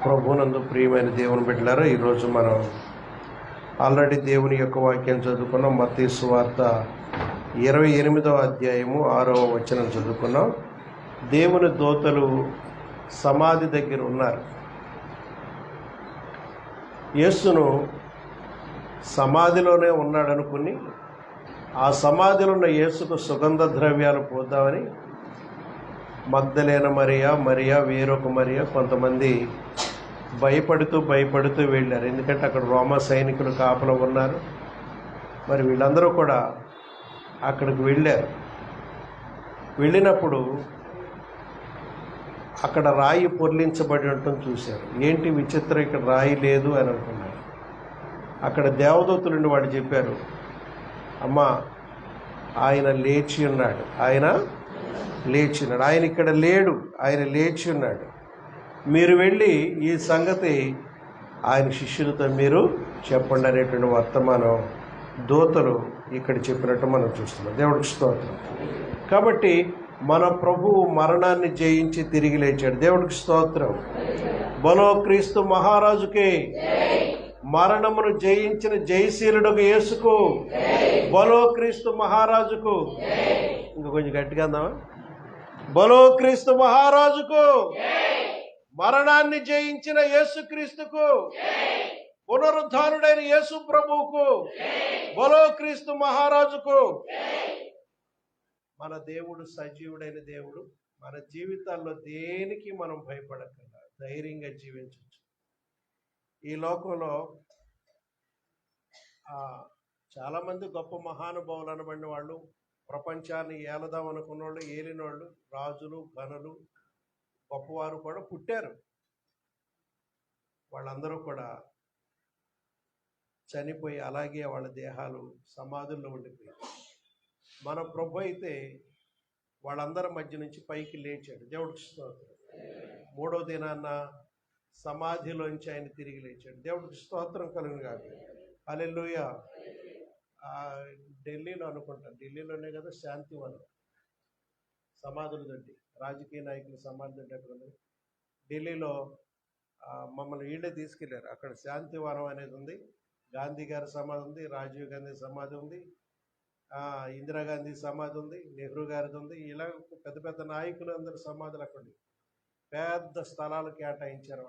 ప్రభునందు ప్రియమైన దేవుని బిడ్డలారా, ఈరోజు మనం ఆల్రెడీ దేవుని యొక్క వాక్యం చదువుకున్నాం. మత్తయి సువార్త 28వ అధ్యాయము 6వ వచనం చదువుకున్నాం. దేవుని దూతలు సమాధి దగ్గర ఉన్నారు. యేసును సమాధిలోనే ఉన్నాడనుకుని ఆ సమాధిలో ఉన్న యేసుకు సుగంధ ద్రవ్యాలు పోద్దామని మగ్దలేన మరియా వేరొక మరియా కొంతమంది భయపడుతూ వెళ్ళారు. ఎందుకంటే అక్కడ రోమా సైనికులు కాపలా ఉన్నారు. మరి వీళ్ళందరూ కూడా అక్కడికి వెళ్ళారు. వెళ్ళినప్పుడు అక్కడ రాయి పొర్లించబడి ఉండటం చూశారు. ఏంటి విచిత్రం, ఇక్కడ రాయి లేదు అని అనుకున్నారు. అక్కడ దేవదూతులుండి వాడు చెప్పారు, అమ్మా ఆయన లేచి ఉన్నాడు, ఆయన ఇక్కడ లేడు, ఆయన లేచి ఉన్నాడు. మీరు వెళ్ళి ఈ సంగతి ఆయన శిష్యులతో మీరు చెప్పండి అనేటువంటి వర్తమానం దూతలు ఇక్కడ చెప్పినట్టు మనం చూస్తున్నాం. దేవుడికి స్తోత్రం. కాబట్టి మన ప్రభువు మరణాన్ని జయించి తిరిగి లేచాడు. దేవుడికి స్తోత్రం. బలో క్రీస్తు మహారాజుకే, మరణమును జయించిన జయశీలుడుకు యేసుకు, బలో క్రీస్తు మహారాజుకు. ఇంకా కొంచెం గట్టిగా అందామా? బలో క్రీస్తు మహారాజుకు, మరణాన్ని జయించిన యేసుక్రీస్తుకు, పునరుద్ధానుడైన యేసు ప్రభువుకు, బలో క్రీస్తు మహారాజుకు. మన దేవుడు సజీవుడైన దేవుడు. మన జీవితాల్లో దేనికి మనం భయపడకుండా ధైర్యంగా జీవించవచ్చు. ఈ లోకంలో చాలామంది గొప్ప మహానుభావులు అనబడిన వాళ్ళు, ప్రపంచాన్ని ఏలదాం అనుకున్న వాళ్ళు, ఏలిన వాళ్ళు, రాజులు, ఘనులు, గొప్పవారు కూడా పుట్టారు. వాళ్ళందరూ కూడా చనిపోయి అలాగే వాళ్ళ దేహాలు సమాధుల్లో ఉండిపోయారు. మన ప్రభు అయితే వాళ్ళందరి మధ్య నుంచి పైకి లేచాడు. దేవుడికి స్తోత్రం. 3వ దినాన్న సమాధిలోంచి ఆయన తిరిగి లేచాడు. దేవుడికి స్తోత్రం కలుగును గాక. హల్లెలూయా. ఢిల్లీలో అనుకుంటాను, ఢిల్లీలోనే కదా శాంతివనం, సమాధుల దొడ్డి, రాజకీయ నాయకుల సమాధి దొడ్డి అక్కడ ఉంది. ఢిల్లీలో మమ్మల్ని వీళ్ళే తీసుకెళ్లారు. అక్కడ శాంతివనం అనేది ఉంది. గాంధీ గారి సమాధి ఉంది, రాజీవ్ గాంధీ సమాధి ఉంది, ఇందిరాగాంధీ సమాధి ఉంది, నెహ్రూ గారిది ఉంది. ఇలా పెద్ద పెద్ద నాయకులు అందరి సమాధులు అక్కడ పెద్ద స్థలాలు కేటాయించారు.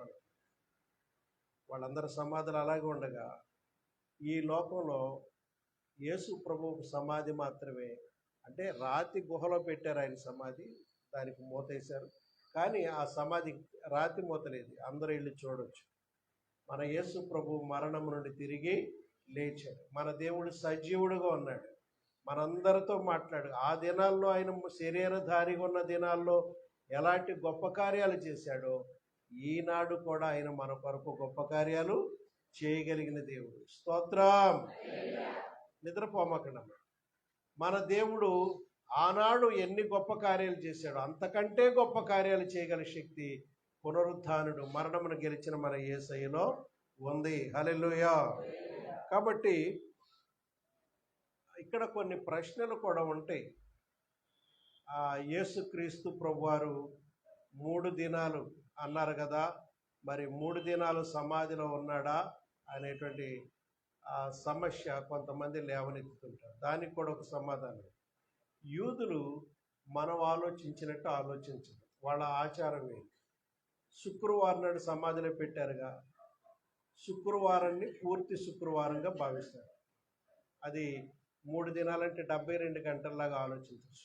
వాళ్ళందరి సమాధులు అలాగే ఉండగా ఈ లోకంలో యేసు ప్రభువుకు సమాధి మాత్రమే, అంటే రాతి గుహలో పెట్టారు ఆయన సమాధి, దానికి మూతేశారు. కానీ ఆ సమాధి రాతి మూత లేదు, అందరూ వెళ్ళి చూడవచ్చు. మన యేసు ప్రభు మరణం నుండి తిరిగి లేచాడు. మన దేవుడు సజీవుడుగా ఉన్నాడు, మనందరితో మాట్లాడు. ఆ దినాల్లో ఆయన శరీరధారిగా ఉన్న దినాల్లో ఎలాంటి గొప్ప కార్యాలు చేశాడో ఈనాడు కూడా ఆయన మన కొరకు గొప్ప కార్యాలు చేయగలిగిన దేవుడు. స్తోత్రం. నిద్రపోమకండి. మన దేవుడు ఆనాడు ఎన్ని గొప్ప కార్యాలు చేశాడు, అంతకంటే గొప్ప కార్యాలు చేయగల శక్తి పునరుద్ధానుడు, మరణమును గెలిచిన మన యేసయ్యలో ఉంది. హల్లెలూయా. కాబట్టి ఇక్కడ కొన్ని ప్రశ్నలు కూడా ఉంటాయి. యేసుక్రీస్తు ప్రభువారు 3 దినాలు అన్నారు కదా, మరి 3 దినాలు సమాధిలో ఉన్నాడా అనేటువంటి సమస్య కొంతమంది లేవనెత్తుతుంటారు. దానికి కూడా ఒక సమాధానం. యూదులు మనం ఆలోచించినట్టు ఆలోచించరు. వాళ్ళ ఆచారం ఏంటి? శుక్రవారం నాడు సమాధిలో పెట్టారుగా, శుక్రవారాన్ని పూర్తి శుక్రవారంగా భావిస్తారు. అది 3 దినాలంటే 72 గంటల్లాగా ఆలోచించారు.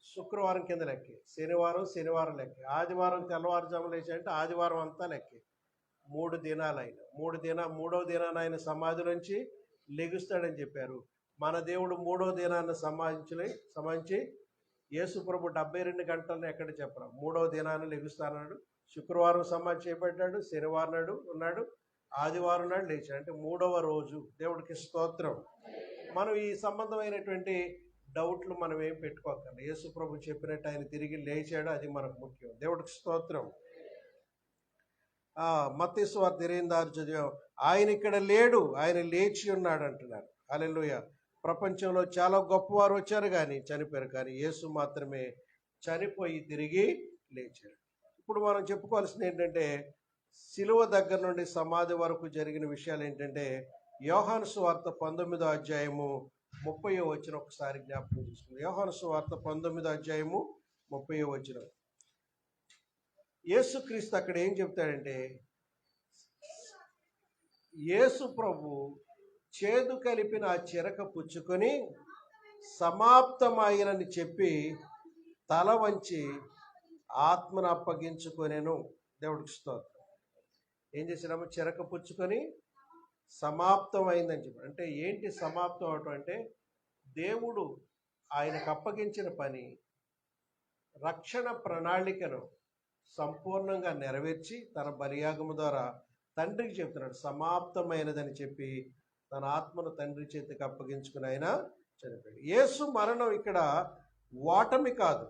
శుక్రవారం కింద లెక్కే, శనివారం లెక్కే, ఆదివారం తెల్లవారుజాము లేచాయంటే ఆదివారం అంతా లెక్కే. 3 దినాలు ఆయన 3వ దినాన్ని ఆయన సమాధి నుంచి లెగుస్తాడని చెప్పారు. మన దేవుడు 3వ దినాన్ని సమాధించి యేసు ప్రభు 72 గంటలను ఎక్కడ చెప్పరా, 3వ దినాన్ని లెగుస్తానన్నాడు. శుక్రవారం సమాధి చేపట్టాడు, శనివారం నాడు ఉన్నాడు, ఆదివారం నాడు లేచాడు, అంటే 3వ రోజు. దేవుడికి స్తోత్రం. మనం ఈ సంబంధమైనటువంటి డౌట్లు మనం ఏం పెట్టుకోకండి. యేసు ప్రభు చెప్పినట్టు ఆయన తిరిగి లేచాడు, అది మనకు ముఖ్యం. దేవుడికి స్తోత్రం. మత్తయి సువార్త 26 చదివాం. ఆయన ఇక్కడ లేడు, ఆయన లేచి ఉన్నాడు అంటున్నారు. హల్లెలూయా. ప్రపంచంలో చాలా గొప్పవారు వచ్చారు కానీ చనిపోయారు, కానీ యేసు మాత్రమే చనిపోయి తిరిగి లేచాడు. ఇప్పుడు మనం చెప్పుకోవాల్సింది ఏంటంటే శిలువ దగ్గర నుండి సమాధి వరకు జరిగిన విషయాలు ఏంటంటే యోహాను సువార్త 19వ అధ్యాయము 30వ వచనం ఒకసారి జ్ఞాపకం చేసుకుంది. యోహాను సువార్త 19వ అధ్యాయము 30వ వచనం. యేసుక్రీస్తు అక్కడ ఏం చెప్తాడంటే, యేసు ప్రభు చేదు కలిపిన ఆ చిరక పుచ్చుకొని సమాప్తమైనని చెప్పి తల వంచి ఆత్మను అప్పగించుకొనెను. దేవుడికి స్తోత్రం. ఏం చేసినాము? చిరక పుచ్చుకొని సమాప్తం అయిందని చెప్పి. అంటే ఏంటి సమాప్తం అవటం అంటే, దేవుడు ఆయనకు అప్పగించిన పని, రక్షణ ప్రణాళికను సంపూర్ణంగా నెరవేర్చి తన బలియాగము ద్వారా తండ్రికి చెప్తున్నాడు సమాప్తమైనదని చెప్పి తన ఆత్మను తండ్రి చేతికి అప్పగించుకుని ఆయన చనిపోయాడు. యేసు మరణం ఇక్కడ ఓటమి కాదు,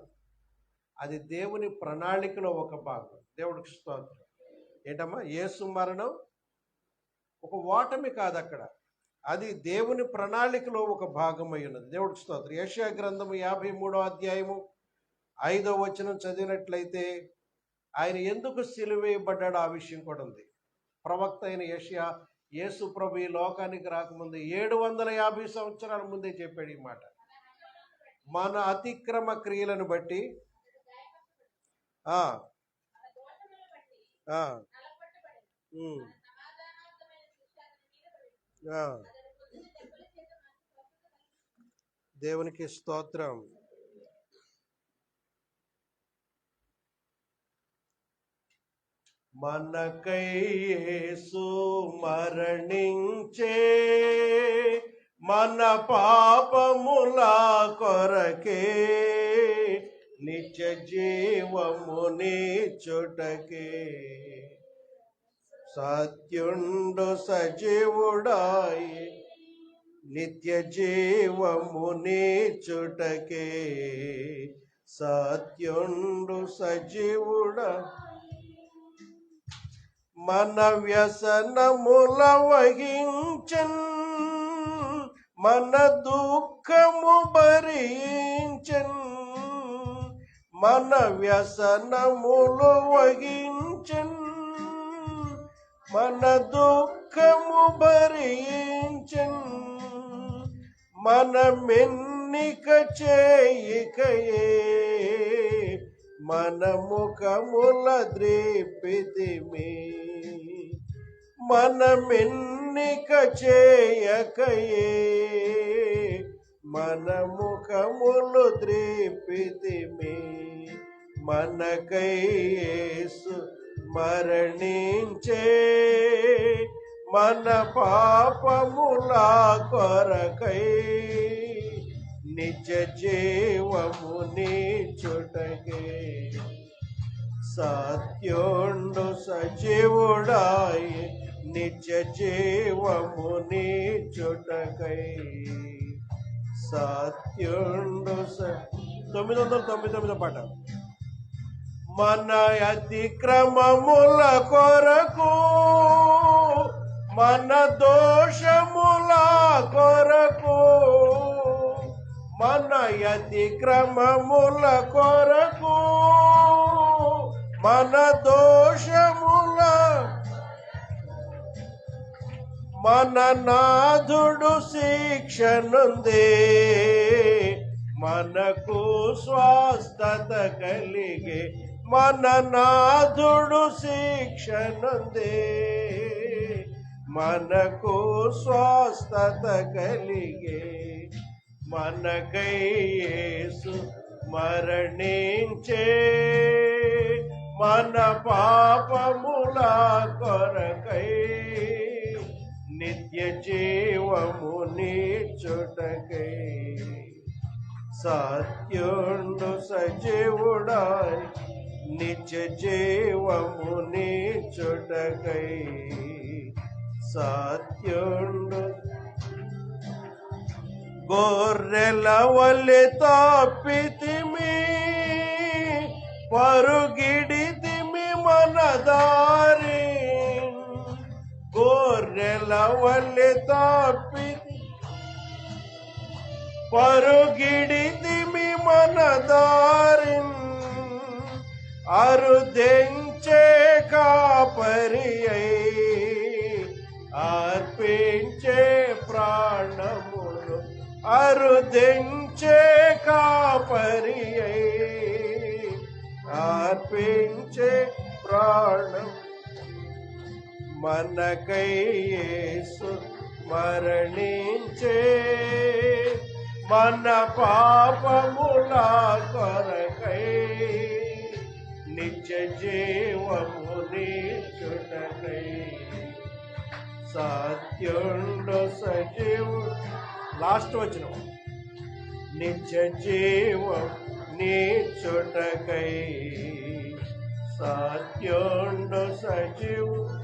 అది దేవుని ప్రణాళికలో ఒక భాగం. దేవుడికి స్తోత్రం. ఏంటమ్మా? యేసు మరణం ఒక ఓటమి కాదు, అక్కడ అది దేవుని ప్రణాళికలో ఒక భాగమై ఉన్నది. దేవుడికి స్తోత్రం. యెషయా గ్రంథము 53వ అధ్యాయము 5వ వచనం చదివినట్లయితే ఆయన ఎందుకు సిలువేయబడ్డాడు ఆ విషయం కూడా ఉంది. ప్రవక్త అయిన యెషయా యేసు ప్రభు ఈ లోకానికి రాకముందు 750 సంవత్సరాల ముందే చెప్పాడు ఈ మాట. మన అతిక్రమ క్రియలను బట్టి దేవునికి స్తోత్రం. మనకై యేసు మరణించే, మన పాపముల కొరకే, నిత్య జీవమునిచ్చుటకే, సత్యుండు సజీవుడాయి, నిత్య జీవమునిచ్చుటకే, సత్యుండు సజీవుడా, మన వ్యసనముల వహించన్, మన దుఃఖము భరించన్, మన వ్యసనములు వహించన్, మన దుఃఖము భరించన్, మనమెన్నిక చేయకయే, మన ముఖముల ద్రీపితిమి, మనమెన్నిక చేయకయే, మన ముఖములు ద్రీపితిమి, మనకై యేసు మరణించే, మన పాపముల కొరకై, నిత్య జీవమునిచ్చుటకే, సత్యుండు సజీవుడాయి, నిత్య జీవమునిచ్చుటకై, సత్యుండు 999 పాట. మన అతిక్రమముల కొరకు, మన దోషముల కొరకు, మన అతిక్రమముల కొరకు, మన దోషముల, మన నాథుడు శిక్షనుందే, మనకు స్వస్థత కలిగే, మన నాథుడు శిక్షనుందే, మనకు స్వస్థత కలిగే, మనకై యేసు మరణించే, మన పాపముల కొరకై, నిత్య జీవమునిచ్చుటకై, సత్యుండు సజీవుడాయి, నిత్య జీవమునిచ్చుటకై, సత్యుండు. గొర్రెల వలె తప్పితిమి, పరుగిడితిమి మన దారి, గొర్రెల వలె తప్పి పరుగిడితిమి మన దారి, అరుదెంచే కాపరి అర్పించే ప్రాణములు, అరుదెంచే కాపరి అర్పించే ప్రాణం, మనకై యేసు మరణించే, మన పాపముల కొరకై నిత్య జీవము నీచుటకై, సత్యుండు సజీవుడు. లాస్ట్ వచనం, నిత్య జీవం నీచుటకై, సత్యుండు సజీవుడు.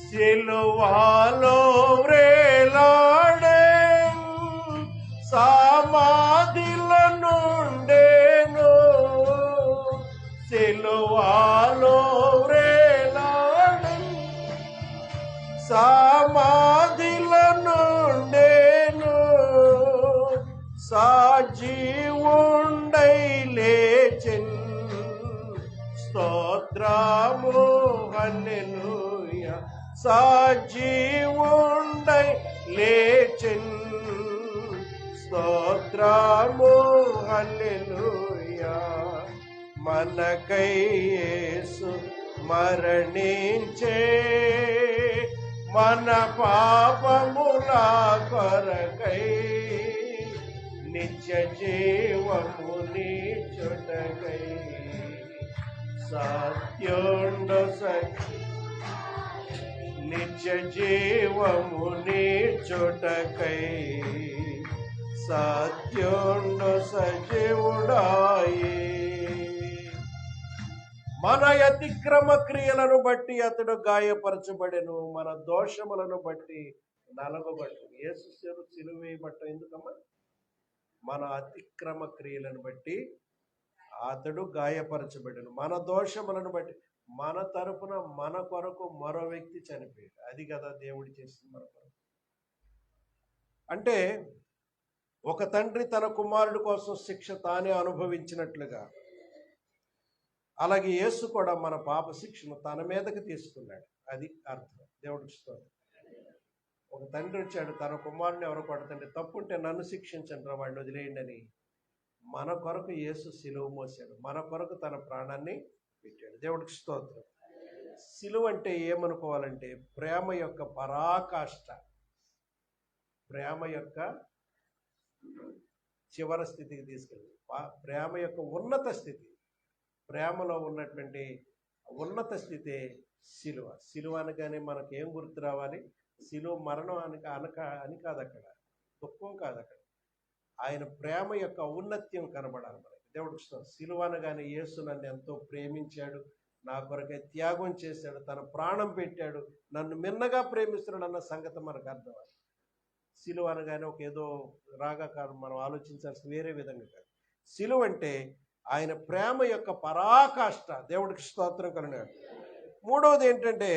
సిలువలో వ్రేలాడే, సమాధిల నుండేను, సిలువలో వ్రేలాడే, సమాధిల నుండేను, సజీవుండై లేచెన్, స్తోత్రము హల్లెలూయా, సజీవుండై లేచెన్, స్తోత్రము హల్లెలూయా, మనకై యేసు మరణించే, మన పాపముల కొరకై నిత్య జీవము నీచుటకై, సత్యుండు నిత్య జీవము నీచుటకై, సత్యుండు సజీవుడాయే. మన అతిక్రమ క్రియలను బట్టి అతడు గాయపరచబడెను, మన దోషములను బట్టి నలగబడెను. యేసు సిలువ వేయబడ్డం ఎందుకమ్మా? మన అతిక్రమ క్రియలను బట్టి అతడు గాయపరచబడెను, మన దోషములను బట్టి. మన తరపున మన కొరకు మరో వ్యక్తి చనిపోయాడు. అది కదా దేవుడు చేసింది మన కొరకు. అంటే ఒక తండ్రి తన కుమారుడి కోసం శిక్ష తానే అనుభవించినట్లుగా, అలాగే యేసు కూడా మన పాప శిక్షను తన మీదకి తీసుకున్నాడు. అది అర్థం. దేవుడికి స్తోత్రం. ఒక తండ్రి వచ్చాడు, తన కుమారుని ఎవరు కొడతండి, తప్పుంటే నన్ను శిక్షించండి రా, వాడిని వదిలేయండి అని మన కొరకు యేసు సిలువ మోసాడు, మన కొరకు తన ప్రాణాన్ని పెట్టాడు. దేవుడికి స్తోత్రం. సిలువ అంటే ఏమనుకోవాలంటే ప్రేమ యొక్క పరాకాష్ట, ప్రేమ యొక్క చివరి స్థితికి తీసుకెళ్ళి, ప్రేమ యొక్క ఉన్నత స్థితి, ప్రేమలో ఉన్నటువంటి ఉన్నత స్థితే సిలువ. సిలువ అనగానే మనకు ఏం గుర్తు రావాలి? సిలువ మరణం అని కాదు, అక్కడ దుఃఖం కాదు, అక్కడ ఆయన ప్రేమ యొక్క ఔన్నత్యం కనబడాలి మనకి. దేవుడికి సిలువ అనగానే యేసు నన్ను ఎంతో ప్రేమించాడు, నా కొరకే త్యాగం చేశాడు, తన ప్రాణం పెట్టాడు, నన్ను మిన్నగా ప్రేమిస్తున్నాడు అన్న సంగతి మనకు అర్థమవుతుంది. సిలువ అనగానే ఒక ఏదో రాగా కాదు, మనం ఆలోచించాల్సిన వేరే విధంగా కాదు. సిలువ అంటే ఆయన ప్రేమ యొక్క పరాకాష్ట. దేవుడికి స్తోత్రం కలుగును. మూడవది ఏంటంటే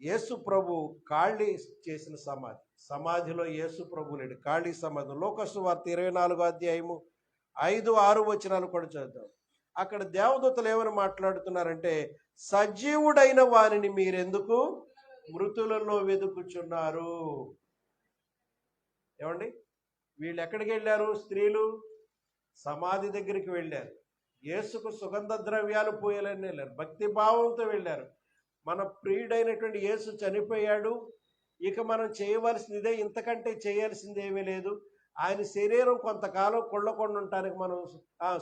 యేసు ప్రభు ఖాళీ చేసిన సమాధి. సమాధిలో యేసు ప్రభు లేడు, ఖాళీ సమాధి. లోకసు వార్త 24వ అధ్యాయము 5-6 వచనాలు కూడా చదువుతాం. అక్కడ దేవదూతలు ఏమని మాట్లాడుతున్నారంటే, సజీవుడైన వారిని మీరెందుకు మృతులలో వెతుకుచున్నారు? ఏమండి, వీళ్ళు ఎక్కడికి వెళ్ళారు? స్త్రీలు సమాధి దగ్గరికి వెళ్ళారు, యేసుకు సుగంధ ద్రవ్యాలు పూయాలని వెళ్ళారు, భక్తి భావంతో వెళ్ళారు. మన ప్రియుడైనటువంటి యేసు చనిపోయాడు, ఇక మనం చేయవలసిందే, ఇంతకంటే చేయాల్సింది ఏమీ లేదు. ఆయన శరీరం కొంతకాలం కొళ్ళకుండా ఉండటానికి మనం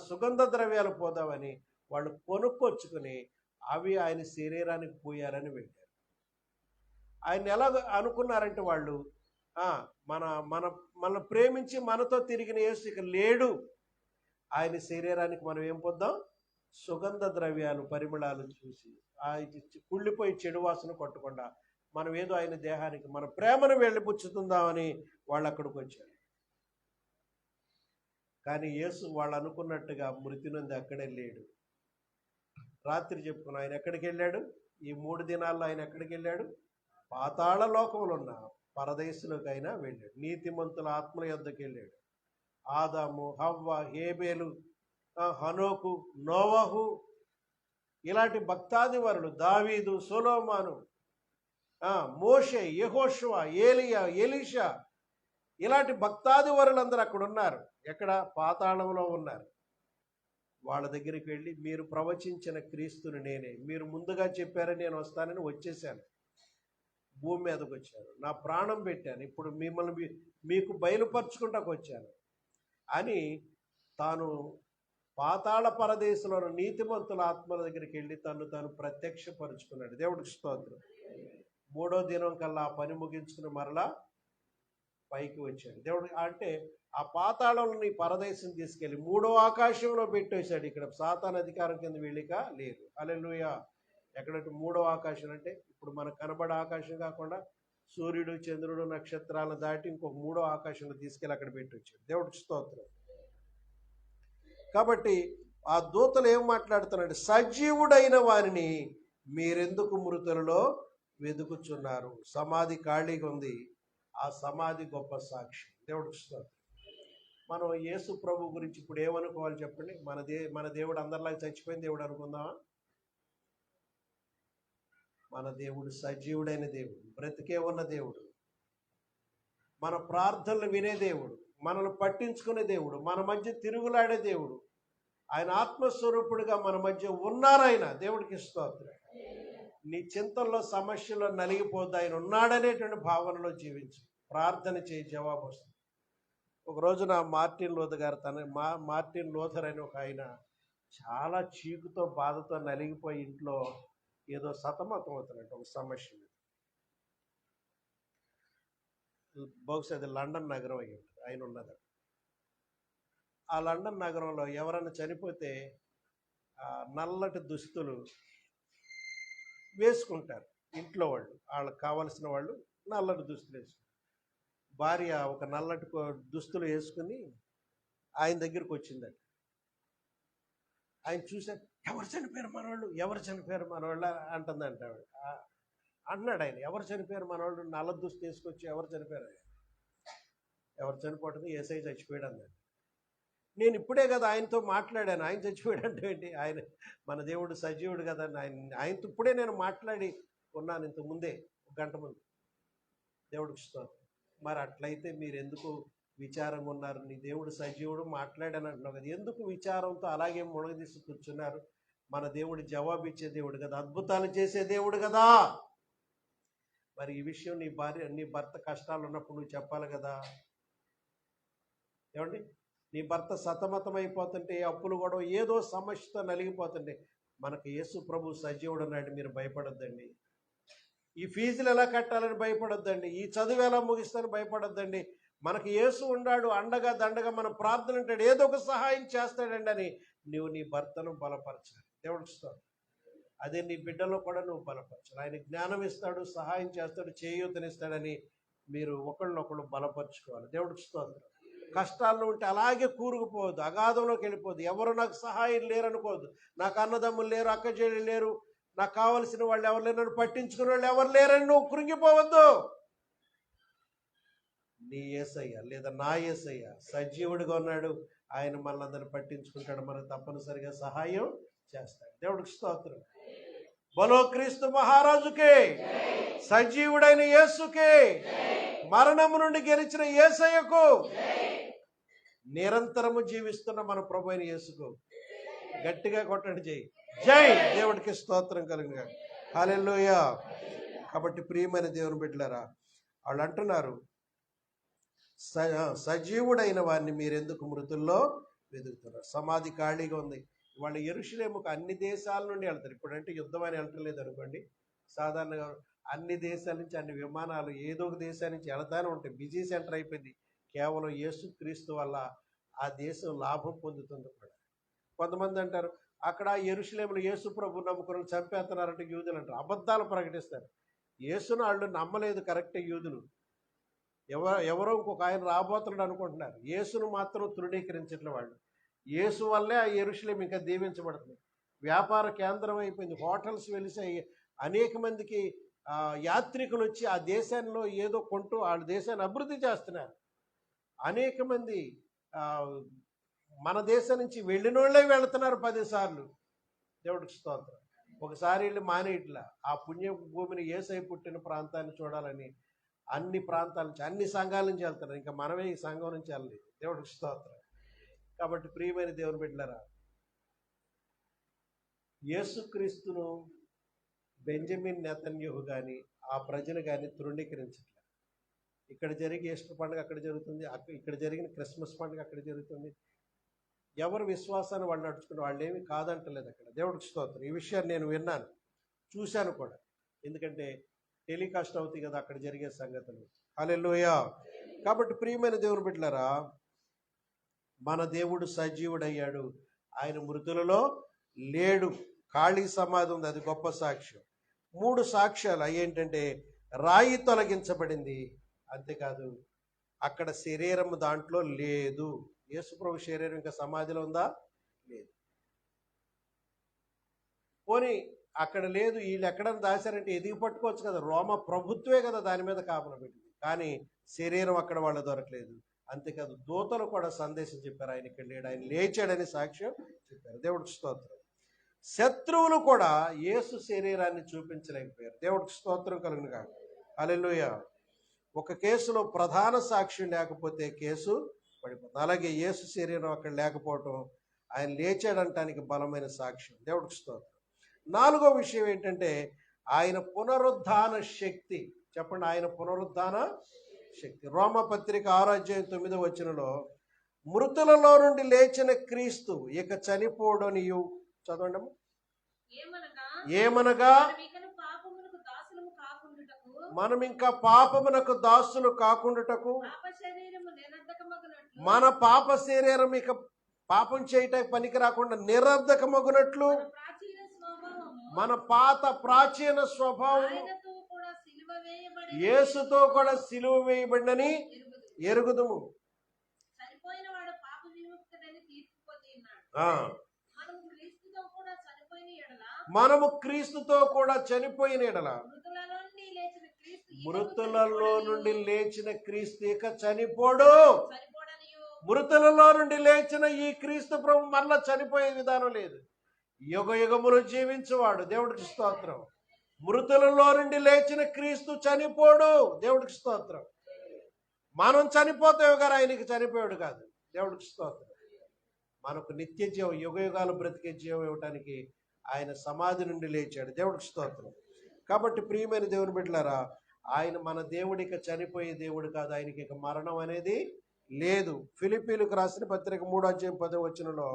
సుగంధ ద్రవ్యాలు పోదామని వాళ్ళు కొనుక్కొచ్చుకుని అవి ఆయన శరీరానికి పోయాలని వెళ్ళారు. ఆయన ఎలా అనుకున్నారంటే వాళ్ళు మన మన మన ప్రేమించి మనతో తిరిగిన యేసు ఇక లేడు, ఆయన శరీరానికి మనం ఏం పొద్దాం? సుగంధ ద్రవ్యాలు, పరిమళాలు చూసి కుళ్ళిపోయి చెడు వాసన కొట్టకుండా మనం ఏదో ఆయన దేహానికి మన ప్రేమను వెళ్ళిపుచ్చుతుందామని వాళ్ళు అక్కడికి వచ్చారు. కానీ యేసు వాళ్ళు అనుకున్నట్టుగా మృతి నుండి అక్కడే లేడు. రాత్రి చెప్పుకున్నాం, ఆయన ఎక్కడికి వెళ్ళాడు? ఈ 3 దినాల్లో ఆయన ఎక్కడికి వెళ్ళాడు? పాతాళ లోకంలో ఉన్న పరదేశులకు అయినా వెళ్ళాడు. నీతిమంతుల ఆత్మల యొద్దకు వెళ్ళాడు. ఆదాము, హవ్వ, హేబేలు హనోకు, నోవహు, ఇలాంటి భక్తాది వరులు, దావీదు, సొలొమోను, మోషే, యెహోషువ, ఏలియా, ఎలీషా, ఇలాంటి భక్తాది వరులందరూ అక్కడ ఉన్నారు. ఎక్కడ? పాతాళంలో ఉన్నారు. వాళ్ళ దగ్గరికి వెళ్ళి, మీరు ప్రవచించిన క్రీస్తుని నేనే, మీరు ముందుగా చెప్పారని నేను వస్తానని వచ్చేసాను, భూమి మీదకి వచ్చాను, నా ప్రాణం పెట్టాను, ఇప్పుడు మిమ్మల్ని మీకు బయలుపరుచుకుంటాకు వచ్చాను అని తాను పాతాళ పరదేశంలో నీతిమంతుల ఆత్మల దగ్గరికి వెళ్ళి తాను ప్రత్యక్షపరుచుకున్నాడు. దేవుడికి స్తోత్రం. 3వ దినం కల్లా ఆ పని ముగించుకుని మరలా పైకి వచ్చాడు. దేవుడు అంటే ఆ పాతాళంలోని పరదేశం తీసుకెళ్ళి 3వ ఆకాశంలో పెట్టేశాడు. ఇక్కడ సాతాను అధికారం కింద వెళ్ళిక లేదు. హల్లెలూయా. ఎక్కడంటే 3వ ఆకాశం అంటే ఇప్పుడు మనకు కనబడే ఆకాశం కాకుండా సూర్యుడు, చంద్రుడు, నక్షత్రాలను దాటి ఇంకొక 3వ ఆకాశంలో తీసుకెళ్ళి అక్కడ పెట్టొచ్చాడు. దేవుడికి స్తోత్రం. కాబట్టి ఆ దూతలు ఏం మాట్లాడుతున్నాడు? సజీవుడైన వారిని మీరెందుకు మృతులలో వెతుకుచున్నారు? సమాధి ఖాళీగా ఉంది, ఆ సమాధి గొప్ప సాక్షి. దేవుడికి స్తోత్రం. మనం యేసు ప్రభు గురించి ఇప్పుడు ఏమనుకోవాలి చెప్పండి? మన దేవుడు అందరిలాగా చచ్చిపోయిన దేవుడు అనుకుందామా? మన దేవుడు సజీవుడైన దేవుడు, బ్రతికే ఉన్న దేవుడు, మన ప్రార్థనలు వినే దేవుడు, మనల్ని పట్టించుకునే దేవుడు, మన మధ్య తిరుగులాడే దేవుడు, ఆయన ఆత్మస్వరూపుడుగా మన మధ్య ఉన్నారాయన. దేవుడికి స్తోత్రం. నీ చింతల్లో, సమస్యలో నలిగిపోద్దు, ఆయన ఉన్నాడనేటువంటి భావనలో జీవించు, ప్రార్థన చేయి, జవాబు వస్తుంది. ఒక రోజున మార్టిన్ లూథర్ గారు మార్టిన్ లూథర్ అని ఒక ఆయన చాలా చీకుతో, బాధతో నలిగిపోయి ఇంట్లో ఏదో సతమతం అవుతున్నట్టు ఒక సమస్య మీద. బహుశా అది లండన్ నగరం అయ్యి ఉంటుంది, ఆయన ఉన్నది. ఆ లండన్ నగరంలో ఎవరైనా చనిపోతే నల్లటి దుస్తులు వేసుకుంటారు ఇంట్లో వాళ్ళు, వాళ్ళకి కావలసిన వాళ్ళు నల్లటి దుస్తులు వేసుకుంటారు. భార్య ఒక నల్లటి దుస్తులు వేసుకుని ఆయన దగ్గరికి వచ్చిందట. ఆయన చూశారు, ఎవరు చనిపోయారు మనవాళ్ళు, ఎవరు చనిపోయారు మనవాళ్ళు అంటుందంట ఆవిడ. అన్నాడు ఆయన, ఎవరు చనిపోయారు మనవాళ్ళు, నల్ల దుస్తు వేసుకొచ్చి ఎవరు చనిపోయారు? ఎవరు చనిపోవటం? యేసయ్య చచ్చిపోయాడు అన్నాడు. నేను ఇప్పుడే కదా ఆయనతో మాట్లాడాను, ఆయన చచ్చిపోయాడు అంటే ఏంటి? ఆయన మన దేవుడు సజీవుడు కదా, ఆయనతో ఇప్పుడే నేను మాట్లాడి ఉన్నాను, ఇంత ముందే, ఒక గంట ముందు. దేవుడికి స్తోత్రం. మరి అట్లయితే మీరు ఎందుకు విచారంగా ఉన్నారు? నీ దేవుడు సజీవుడు, మాట్లాడాను అంటున్నావు కదా, ఎందుకు విచారంతో అలాగే మునగదీసి కూర్చున్నారు? మన దేవుడు జవాబు ఇచ్చే దేవుడు కదా, అద్భుతాలు చేసే దేవుడు కదా. మరి ఈ విషయం నీ భర్త కష్టాలు ఉన్నప్పుడు నువ్వు చెప్పాలి కదా. ఏమండి, నీ భర్త సతమతం అయిపోతుంటే, అప్పులు కూడా ఏదో సమస్యతో నలిగిపోతుంటే, మనకు యేసు ప్రభు సజీవుడు ఉన్నాడు, మీరు భయపడొద్దండి. ఈ ఫీజులు ఎలా కట్టాలని భయపడొద్దండి, ఈ చదువు ఎలా ముగిస్తానని భయపడొద్దండి. మనకు యేసు ఉన్నాడు, అండగా దండగా మన ప్రార్థన అంటాడు, ఏదో ఒక సహాయం చేస్తాడండి అని నువ్వు నీ భర్తను బలపరచాలి. దేవుడికి స్తోత్రం. అదే నీ బిడ్డలో కూడా నువ్వు బలపరచాలి. ఆయన జ్ఞానం ఇస్తాడు, సహాయం చేస్తాడు, చేయూతనిస్తాడని మీరు ఒకళ్ళనొకళ్ళు బలపరుచుకోవాలి. దేవుడికి స్తోత్రం. కష్టాల్లో ఉంటే అలాగే కూరుకుపోవద్దు, అగాధంలోకి వెళ్ళిపోద్దు. ఎవరు నాకు సహాయం లేరనుకోవద్దు. నాకు అన్నదమ్ములు లేరు, అక్క చెల్లెలు లేరు, నాకు కావలసిన వాళ్ళు ఎవరు లేరు, నన్ను పట్టించుకునే వాళ్ళు ఎవరు లేరని నువ్వు కృంగిపోవద్దు. నీ యేసయ్య లేదా నా యేసయ్య సజీవుడిగా ఉన్నాడు, ఆయన మనల్ని పట్టించుకుంటాడు, మనకు తప్పనిసరిగా సహాయం చేస్తాడు. దేవుడికి స్తోత్రం. బలో క్రీస్తు మహారాజుకే, సజీవుడైన యేసుకే, మరణము నుండి గెలిచిన యేసయ్యకు, నిరంతరము జీవిస్తున్న మన ప్రభు అయిన యేసుకు గట్టిగా కొట్టండి జై జై. దేవుడికి స్తోత్రం కలుగుగా. హల్లెలూయా. కాబట్టి ప్రియమైన దేవుని బిడ్డలారా, వాళ్ళు అంటున్నారు, సజీవుడైన వారిని మీరెందుకు మృతుల్లో వెతుకుతున్నారు? సమాధి ఖాళీగా ఉంది. వాళ్ళు యెరూషలేముకు అన్ని దేశాల నుండి వెళ్తారు. ఇప్పుడంటే యుద్ధం అని వెళ్ళట్లేదు అనుకోండి, సాధారణంగా అన్ని దేశాల నుంచి, అన్ని విమానాలు ఏదో ఒక దేశాల నుంచి వెళతానే ఉంటాయి. బిజీ సెంటర్ అయిపోయింది. కేవలం యేసు క్రీస్తు వల్ల ఆ దేశం లాభం పొందుతుంది కూడా. కొంతమంది అంటారు, అక్కడ యెరూషలేములో యేసు ప్రభు నమ్ముకుని చంపేస్తున్నారంటే యూదులు అంటారు, అబద్ధాలు ప్రకటిస్తారు. యేసును వాళ్ళు నమ్మలేదు కరెక్టే యూదులు. ఎవరో ఇంకొక ఆయన రాబోతున్నాడు అనుకుంటున్నారు. యేసును మాత్రం తృణీకరించట్లే వాళ్ళు. యేసు వల్లే ఆ యెరూషలేము ఇంకా దీవించబడుతుంది. వ్యాపార కేంద్రం అయిపోయింది. హోటల్స్ వెలిసాయి. అనేక మందికి యాత్రికులు వచ్చి ఆ దేశంలో ఏదో కొంటూ వాళ్ళ దేశాన్ని అభివృద్ధి చేస్తున్నారు. అనేక మంది మన దేశం నుంచి వెళ్ళిన వాళ్ళే వెళుతున్నారు 10 సార్లు. దేవుడికి స్తోత్రం. ఒకసారి వెళ్ళి మానేయట్లా. ఆ పుణ్య భూమిని యేసయ్య పుట్టిన ప్రాంతాన్ని చూడాలని అన్ని ప్రాంతాల నుంచి, అన్ని సంఘాల నుంచి వెళ్తున్నారు. ఇంకా మనమే ఈ సంఘం నుంచి వెళ్ళలేదు. దేవుడికి స్తోత్రం. కాబట్టి ప్రియమైన దేవుని బిడ్డలారా, యేసుక్రీస్తును బెంజమిన్ నెతన్యాహు కానీ ఆ ప్రజలు కానీ తృణీకరించట్లేదు. ఇక్కడ జరిగే ఈస్టర్ పండుగ అక్కడ జరుగుతుంది, ఇక్కడ జరిగిన క్రిస్మస్ పండుగ అక్కడ జరుగుతుంది. ఎవరు విశ్వాసాన్ని వాళ్ళు నడుచుకుని వాళ్ళు ఏమి కాదంటలేదు అక్కడ. దేవుడికి స్తోత్రం. ఈ విషయాన్ని నేను విన్నాను, చూశాను కూడా. ఎందుకంటే టెలికాస్ట్ అవుతాయి కదా అక్కడ జరిగే సంగతులు. హల్లెలూయా. కాబట్టి ప్రియమైన దేవుని బిడ్డలారా, మన దేవుడు సజీవుడయ్యాడు. ఆయన మృతులలో లేడు. ఖాళీ సమాధి ఉంది, అది గొప్ప సాక్ష్యం. 3 సాక్ష్యాలు అయ్యేంటంటే రాయి తొలగించబడింది, అంతేకాదు అక్కడ శరీరం దాంట్లో లేదు. యేసుప్రభు శరీరం ఇంకా సమాధిలో ఉందా? లేదు. పోనీ అక్కడ లేదు, వీళ్ళు ఎక్కడన్నా దాచారంటే ఎదిగి పట్టుకోవచ్చు కదా, రోమ ప్రభుత్వే కదా దాని మీద కాపలా పెట్టింది. కానీ శరీరం అక్కడ వాళ్ళు దొరకలేదు. అంతేకాదు దూతలు కూడా సందేశం చెప్పారు, ఆయన ఇక్కడ లేడు, ఆయన లేచాడని సాక్ష్యం చెప్పారు. దేవుడికి స్తోత్రం. శత్రువులు కూడా యేసు శరీరాన్ని చూపించలేకపోయారు. దేవుడికి స్తోత్రం కలుగును గాక. హల్లెలూయా. ఒక కేసులో ప్రధాన సాక్ష్యం లేకపోతే కేసు పడిపోతుంది. అలాగే యేసు శరీరం అక్కడ లేకపోవటం ఆయన లేచాడంటానికి బలమైన సాక్ష్యం. దేవుడికి స్తోత్రం. 4వ విషయం ఏంటంటే ఆయన పునరుద్ధాన శక్తి. చెప్పండి, ఆయన పునరుద్ధాన శక్తి. రోమపత్రిక 6:9 మృతులలో నుండి లేచిన క్రీస్తు ఇక చనిపోడనియు. చదవండి. ఏమనగా మనం ఇంకా పాపమునకు దాసులు కాకుండుటకు, మన పాప శరీరం ఇక పాపం చేయటానికి పనికి రాకుండా నిరర్ధకమగునట్లు మన పాత ప్రాచీన స్వభావం యేసుతో కూడా సిలువ వేయబడినని ఎరుగుదుము. మనము క్రీస్తుతో కూడా చనిపోయిన ఎడల మృతులలో నుండి లేచిన క్రీస్తు ఇక చనిపోడు. మృతులలో నుండి లేచిన ఈ క్రీస్తు ప్రభు మరలా చనిపోయే విధానం లేదు. యుగ యుగములు జీవించువాడు. దేవుడికి స్తోత్రం. మృతులలో నుండి లేచిన క్రీస్తు చనిపోడు. దేవుడికి స్తోత్రం. మనం చనిపోతే గారు ఆయనకి చనిపోయాడు కాదు. దేవుడికి స్తోత్రం. మనకు నిత్య జీవం, యుగ యుగాలు బ్రతికే జీవం ఇవ్వటానికి ఆయన సమాధి నుండి లేచాడు. దేవుడికి స్తోత్రం. కాబట్టి ప్రియమైన దేవుని బిడ్డలారా, ఆయన మన దేవుడికి చనిపోయే దేవుడు కాదు. ఆయనకి ఇక మరణం అనేది లేదు. ఫిలిప్పీలకు రాసిన పత్రిక 3:10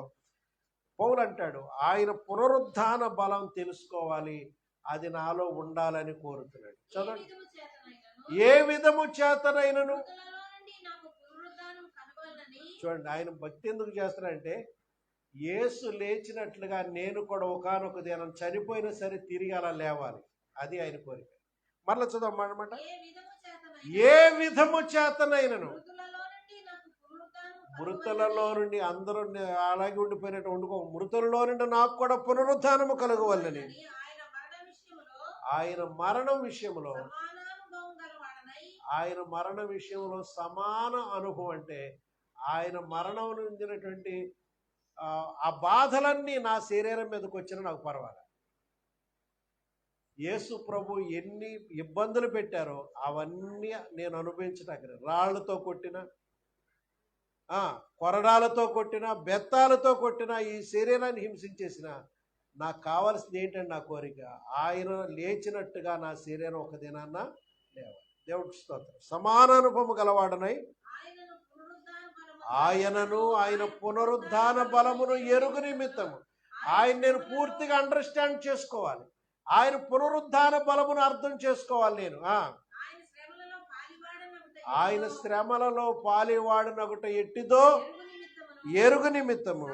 పౌలు అంటాడు, ఆయన పునరుద్ధాన బలం తెలుసుకోవాలి, అది నాలో ఉండాలని కోరుతున్నాడు. చదవండి. ఏ విధము చేతనైనను. చూడండి, ఆయన భక్తి ఎందుకు చేస్తున్నాడంటే యేసు లేచినట్లుగా నేను కూడా ఒకానొక దినం చనిపోయినా సరే తిరిగి అలా లేవాలి. అది ఆయన కోరిక. మరలా చదవమాట. ఏ విధము చేతనైనను. మృతులలో నుండి అందరూ అలాగే ఉండిపోయినట్టు వండుకో. మృతులలో నుండి నాకు కూడా పునరుద్ధానము కలగవల్లని. ఆయన మరణం విషయంలో సమాన అనుభవం. అంటే ఆయన మరణం చెందినటువంటి ఆ బాధలన్నీ నా శరీరం మీదకి వచ్చినా నాకు పర్వాలేదు. యేసు ప్రభు ఎన్ని ఇబ్బందులు పెట్టారో అవన్నీ నేను అనుభవించడానికి, రాళ్లతో కొట్టిన, కొరడాలతో కొట్టిన, బెత్తాలతో కొట్టిన, ఈ శరీరాన్ని హింసించేసిన, నాకు కావాల్సింది ఏంటంటే నా కోరిక ఆయన లేచినట్టుగా నా శరీరం ఒక దినాన్న లేవాలి. దేవుడికి స్తోత్రం. సమానానుభవం గలవాడనై ఆయన పునరుద్ధాన బలమును ఎరుగు నిమిత్తము ఆయన నేను పూర్తిగా అండర్స్టాండ్ చేసుకోవాలి. ఆయన పునరుద్ధాన బలమును అర్థం చేసుకోవాలి. నేను ఆయన శ్రమలలో పాలివాడనగుట ఎట్టిదో ఎరుగు నిమిత్తము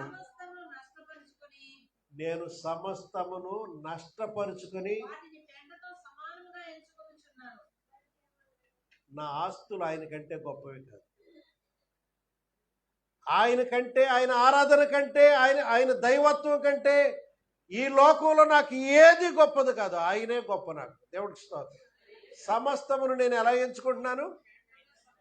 నేను సమస్తమును నష్టపరుచుకుని నా ఆస్తులు ఆయన కంటే గొప్పవి కాదు. ఆయన కంటే, ఆయన ఆరాధన కంటే, ఆయన దైవత్వం కంటే ఈ లోకంలో నాకు ఏది గొప్పది కాదు. ఆయనే గొప్ప నాకు. దేవుడికి స్తోత్రం. సమస్తమును నేను ఎలా ఎంచుకుంటున్నాను?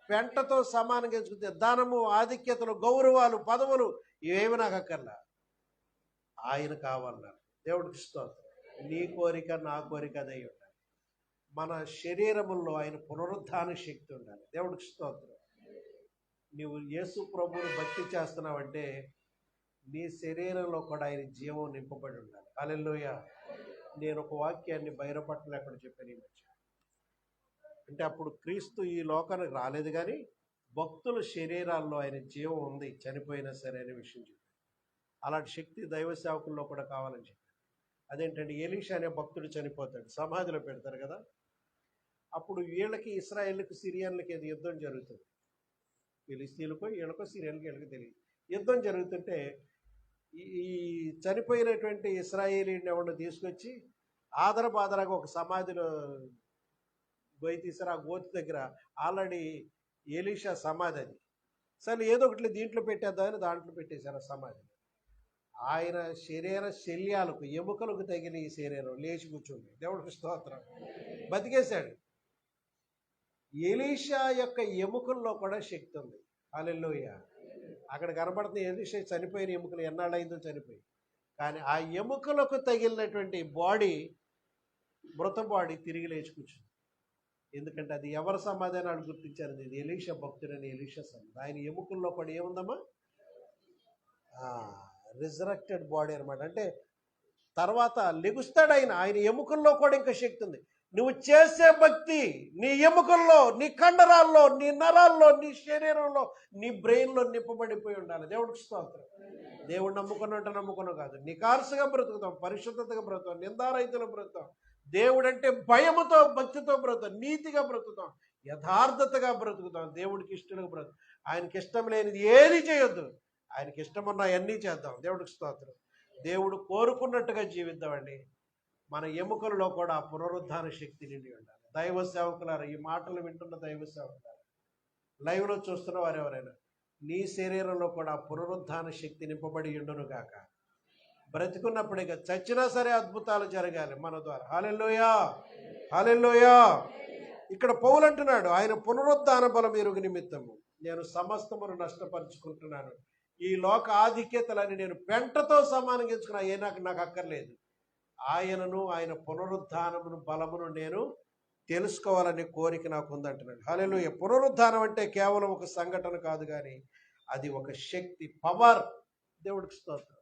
పెంటతో సమానంగా ఎంచుకుంటే ధనము, ఆధిక్యతలు, గౌరవాలు, పదవులు ఇవేమి నాకు అక్కర్లా, ఆయన కావాలన్నారు. దేవుడికి స్తోత్రం. నీ కోరిక నా కోరిక అదై ఉండాలి. మన శరీరముల్లో ఆయన పునరుద్ధాన శక్తి ఉండాలి. దేవుడికి స్తోత్రం. నీవు యేసు ప్రభువుని భక్తి చేస్తున్నావంటే నీ శరీరంలో కూడా ఆయన జీవం నింపబడి ఉండాలి. హల్లెలూయా. నేను ఒక వాక్యాన్ని బైరపట్నంలో అక్కడ చెప్పాను ఈ మధ్య. అంటే అప్పుడు క్రీస్తు ఈ లోకానికి రాలేదు, కానీ భక్తుల శరీరాల్లో ఆయన జీవం ఉంది, చనిపోయినా సరే అనే విషయం చెప్పారు. అలాంటి శక్తి దైవ సేవకుల్లో కూడా కావాలని చెప్పారు. అదేంటంటే ఎలీషా అనే భక్తుడు చనిపోతాడు, సమాధిలో పెడతారు కదా. అప్పుడు వీళ్ళకి ఇశ్రాయేళ్ళకి సిరియన్లకి ఏది యుద్ధం జరుగుతుంది. ఫిలిస్తీన్లకో వీళ్ళకో సిరియన్లకి వీళ్ళకి తెలియదు. యుద్ధం జరుగుతుంటే ఈ చనిపోయినటువంటి ఇశ్రాయేలీని ఎవరిని తీసుకొచ్చి ఆదరబాదరాగా ఒక సమాధిలో గొయ్యి తీసారు. ఆ గోతి దగ్గర ఆల్రెడీ ఎలీషా సమాధి అది. సరే ఏదో ఒకటి దీంట్లో పెట్టేద్దామని దాంట్లో పెట్టేశారు ఆ సమాధి. ఆయన శరీర శల్యాలకు ఎముకలకు తగిన ఈ శరీరం లేచి కూర్చుంది. దేవుడికి స్తోత్రం. బతికేశాడు. ఎలీషా యొక్క ఎముకల్లో కూడా శక్తి ఉంది. హల్లెలూయా. అక్కడ కనబడుతున్న ఎలీషా చనిపోయిన ఎముకలు ఎన్నాళ్ళైందో చనిపోయి, కానీ ఆ ఎముకలకు తగిలినటువంటి బాడీ, మృత బాడీ తిరిగి లేచి కూర్చుంది. ఎందుకంటే అది ఎవరి సమాధి అని వాళ్ళు గుర్తించారు. ఇది ఎలీషా భక్తుడని ఎలీషా సమాధి. ఆయన ఎముకల్లో కూడా ఏముందమ్మా? రిజరెక్టెడ్ బాడీ అనమాట. అంటే తర్వాత లెగుస్తాడు ఆయన. ఆయన ఎముకల్లో కూడా ఇంకా శక్తి ఉంది. నువ్వు చేసే భక్తి నీ ఎముకల్లో, నీ కండరాల్లో, నీ నరాల్లో, నీ శరీరంలో, నీ బ్రెయిన్లో నింపబడిపోయి ఉండాలి. దేవుడికి స్తోత్రం. దేవుడు నమ్ముకున్నట్టు నమ్ముకున్నాం కాదు, నికార్సుగా బ్రతుకుతాం, పరిశుద్ధతగా బ్రతుకుతాం, నిందారహితులు బ్రతుకుతాం. దేవుడంటే భయముతో భక్తితో బ్రతుకుతాం, నీతిగా బ్రతుకుతాం, యథార్థతగా బ్రతుకుతాం, దేవుడికి ఇష్టంగా బ్రతుకుతాం. ఆయనకి ఇష్టం లేనిది ఏది చేయొద్దు, ఆయనకి ఇష్టమున్న అన్నీ చేద్దాం. దేవుడికి స్తోత్రం. దేవుడు కోరుకున్నట్టుగా జీవిద్దామండి. మన ఎముకల్లో కూడా పునరుద్ధాన శక్తి నిండి ఉండాలి. దైవ సేవకులారా, ఈ మాటలు వింటున్న దైవ సేవకులారా, లైవ్లో చూస్తున్న వారు ఎవరైనా, నీ శరీరంలో కూడా పునరుద్ధాన శక్తి నింపబడి ఉండును గాక. బ్రతికున్నప్పుడే కాదు, చచ్చినా సరే అద్భుతాలు జరగాలి మన ద్వారా. హల్లెలూయా, హల్లెలూయా. ఇక్కడ పౌలు అంటున్నాడు, ఆయన పునరుద్ధాన బలం ఎరుగు నిమిత్తము నేను సమస్తమును నష్టపరుచుకుంటున్నాను. ఈ లోక ఆధిక్యతలని నేను పెంటతో సమానంగా ఎంచుకున్నా, నాకు అక్కర్లేదు. ఆయనను, ఆయన పునరుద్ధానమును బలమును నేను తెలుసుకోవాలనే కోరిక నాకు ఉందంటున్నాడు. హల్లెలూయా. పునరుద్ధానం అంటే కేవలం ఒక సంఘటన కాదు, కానీ అది ఒక శక్తి, పవర్. దేవుడికి స్తోత్రం.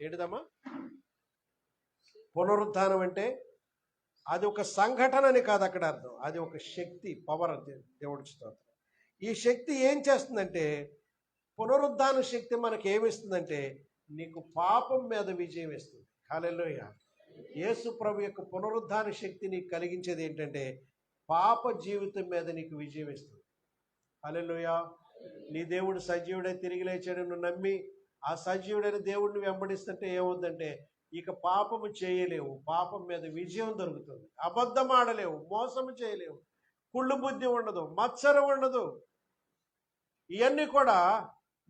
ఏంటిదమ్మా పునరుద్ధానం అంటే? అది ఒక సంఘటన అని కాదు అక్కడ అర్థం, అది ఒక శక్తి, పవర్. దేవుడికి స్తోత్రం. ఈ శక్తి ఏం చేస్తుందంటే, పునరుద్ధాన శక్తి మనకి ఏమిస్తుందంటే, నీకు పాపం మీద విజయం ఇస్తుంది. హల్లెలూయా. యేసు ప్రభు యొక్క పునరుద్ధాన శక్తి నీకు కలిగించేది ఏంటంటే, పాప జీవితం మీద నీకు విజయం ఇస్తుంది. హల్లెలూయా. నీ దేవుడు సజీవుడై తిరిగి లేచాడు నువ్వు నమ్మి ఆ సజీవుడైన దేవుడిని వెంబడిస్తుంటే ఏమవుతుందంటే, ఇక పాపము చేయలేవు, పాపం మీద విజయం దొరుకుతుంది. అబద్ధం ఆడలేవు, మోసము చేయలేవు, కుళ్ళు బుద్ధి ఉండదు, మత్సరం ఉండదు. ఇవన్నీ కూడా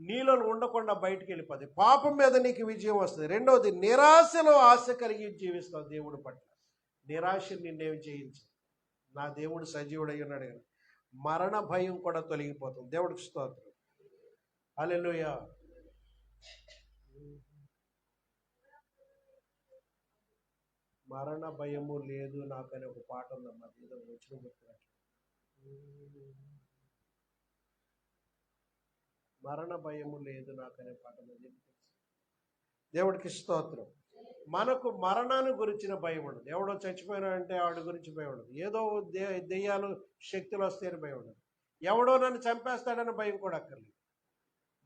నీలో ఉండకుండా బయటికి వెళ్ళిపోతాయి. పాపం మీద నీకు విజయం వస్తుంది. రెండవది, నిరాశలో ఆశ కలిగి జీవిస్తావు దేవుడి పట్ల. నిరాశ నిన్నేమి చేయించు. నా దేవుడు సజీవుడై ఉన్నాడు కదా, మరణ భయం కూడా తొలగిపోతుంది. దేవుడికి స్తోత్రం. హల్లెలూయా. మరణ భయము లేదు నాకనే ఒక పాట ఉందమ్మా, ఏదో వచ్చిన గుర్తున్నట్లు. మరణ భయము లేదు నాకనే పాట ఉంది. దేవుడికి స్తోత్రం. మనకు మరణాన్ని గురించిన భయం ఉండదు. ఎవడో చచ్చిపోయినాడంటే వాడి గురించి భయం ఉండదు. ఏదో దెయ్యాలు శక్తులు వస్తాయని భయం ఉండదు. ఎవడో నన్ను చంపేస్తాడని భయం కూడా అక్కర్లేదు.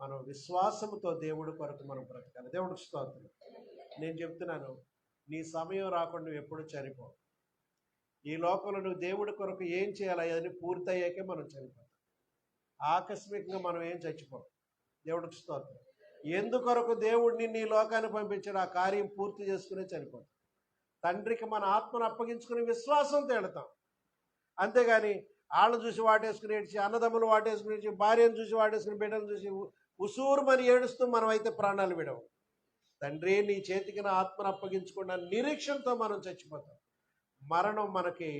మనం విశ్వాసంతో దేవుడి కొరకు మనం బ్రతకాలి. దేవుడికి స్తోత్రం. నేను చెప్తున్నాను, నీ సమయం రాకుండా నువ్వు ఎప్పుడు చనిపోవు. ఈ లోకంలో నువ్వు దేవుడి కొరకు ఏం చేయాలి అని పూర్తయ్యాకే మనం చనిపోతాం. ఆకస్మికంగా మనం ఏం చచ్చిపోం. దేవుడికి స్తోత్రం. ఎందుకొరకు దేవుడు నిన్ను ఈ లోకాన్ని పంపించాడు, ఆ కార్యం పూర్తి చేసుకునే చనిపోతాం. తండ్రికి మన ఆత్మను అప్పగించుకుని విశ్వాసంతో వెళతాం. అంతేగాని వాళ్ళని చూసి వాటేసుకుని ఏడ్చి, అన్నదమ్ములు వాటేసుకుని ఏడ్చి, భార్యను చూసి వాటేసుకుని, బిడ్డలను చూసి ఉసూరుమని ఏడుస్తూ మనమైతే ప్రాణాలు విడవు. తండ్రి నీ చేతికి నా ఆత్మను అప్పగించుకున్న నిరీక్షణతో మనం చచ్చిపోతాం. మరణం మనకి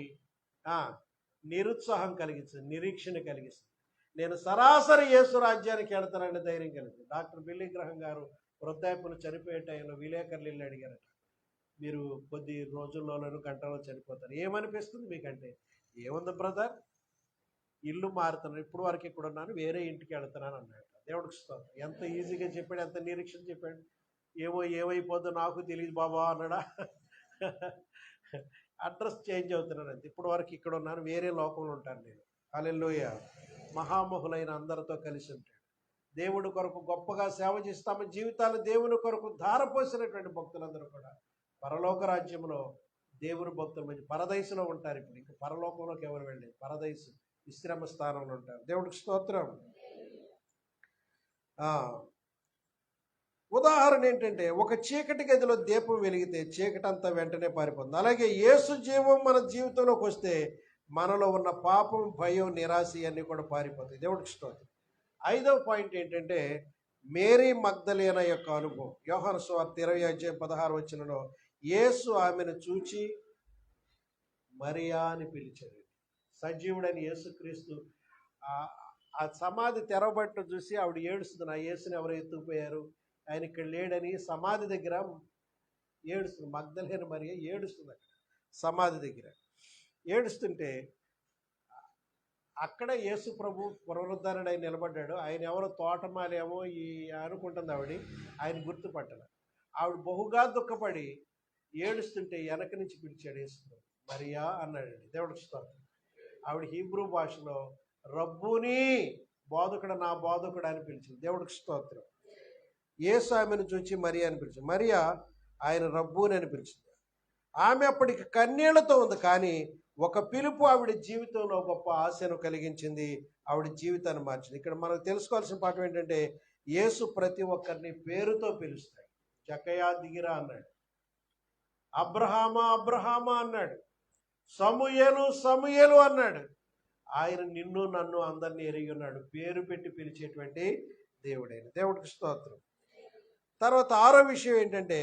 నిరుత్సాహం కలిగిస్తుంది, నిరీక్షణ కలిగిస్తుంది. నేను సరాసరి యేసు రాజ్యానికి వెళ్తానని ధైర్యం కలిగింది. డాక్టర్ బిల్లీ గ్రహం గారు వృద్ధాప్యులు చనిపోయే టైంలో విలేకరులు ఇల్లు అడిగారట, మీరు కొద్ది రోజుల్లోనూ గంటలో చనిపోతారు, ఏమనిపిస్తుంది మీకంటే? ఏముంది బ్రదర్, ఇల్లు మారుతున్నాను, ఇప్పుడు వరకు ఇక్కడ ఉన్నాను, వేరే ఇంటికి వెళ్తున్నాను అన్నాడు. దేవుడికి స్తోత్రం. ఎంత ఈజీగా చెప్పాడు, ఎంత నిరీక్షణ చెప్పాడు. ఏమైపోద్దో నాకు తెలియదు బాబా అన్నాడా? అడ్రస్ చేంజ్ అవుతున్నాను అంతే, ఇప్పుడు వరకు ఇక్కడ ఉన్నాను, వేరే లోకంలో ఉంటాను నేను. హల్లెలూయా. మహామహులైన అందరితో కలిసి ఉంటాడు. దేవుడి కొరకు గొప్పగా సేవ చేసి తమ జీవితాలు దేవుని కొరకు ధారపోసినటువంటి భక్తులందరూ కూడా పరలోక రాజ్యంలో దేవుని భక్తుల మధ్య పరదైసులో ఉంటారు. ఇప్పుడు ఇంకా పరలోకంలోకి ఎవరు వెళ్ళలేదు, పరదైసు విశ్రమ స్థానంలో ఉంటారు. దేవుడికి స్తోత్రం. ఉదాహరణ ఏంటంటే, ఒక చీకటి గదిలో దీపం వెలిగితే చీకటి అంతా వెంటనే పారిపోతుంది. అలాగే యేసు జీవం మన జీవితంలోకి వస్తే మనలో ఉన్న పాపం, భయం, నిరాశ అన్నీ కూడా పారిపోతాయి. దేవుడికి స్తోత్రం. 5వ పాయింట్ ఏంటంటే, మేరీ మగ్దలేన యొక్క అనుభవం. యోహాను సువార్త 20:16 యేసు ఆమెను చూచి మరియా అని పిలిచాడు. సజీవుడని యేసుక్రీస్తు ఆ సమాధి తెరవబట్టు చూసి ఆవిడ ఏడుస్తుంది, నా యేసుని ఎవరు ఎత్తుకుపోయారు, ఆయన ఇక్కడ లేడని సమాధి దగ్గర ఏడుస్తుంది. మగ్దలేన మరియా ఏడుస్తుంది అక్కడ సమాధి దగ్గర. ఏడుస్తుంటే అక్కడ యేసు ప్రభు పునరుద్ధరణుడు ఆయన నిలబడ్డాడు. ఆయన ఎవరో తోటమాలేమో అనుకుంటుంది ఆవిడ, ఆయన గుర్తుపట్టడు. ఆవిడ బహుగా దుఃఖపడి ఏడుస్తుంటే వెనక నుంచి పిలిచాడు యేసు మరియా అన్నాడండి. దేవుడికి స్తోత్రం. ఆవిడ హీబ్రూ భాషలో రబ్బూని, బోధకుడు, నా బోధకుడు అని పిలిచింది. దేవుడికి స్తోత్రం. యేసు ఆమెను చూచి మరియా అని పిలిచింది. మరియా ఆయన రబ్బూని అని పిలిచింది. ఆమె అప్పటికి కన్నీళ్లతో ఉంది, కానీ ఒక పిలుపు ఆవిడ జీవితంలో గొప్ప ఆశను కలిగించింది, ఆవిడ జీవితాన్ని మార్చింది. ఇక్కడ మనకు తెలుసుకోవాల్సిన పాఠం ఏంటంటే, యేసు ప్రతి ఒక్కరిని పేరుతో పిలుస్తాడు. జక్కయ్య దిగిరా అన్నాడు, అబ్రహామా అబ్రహామా అన్నాడు, సమూయేలు సమూయేలు అన్నాడు. ఆయన నిన్ను నన్ను అందరినీ ఎరిగి ఉన్నాడు, పేరు పెట్టి పిలిచేటువంటి దేవుడైన. దేవుడికి స్తోత్రం. తర్వాత 6వ విషయం ఏంటంటే,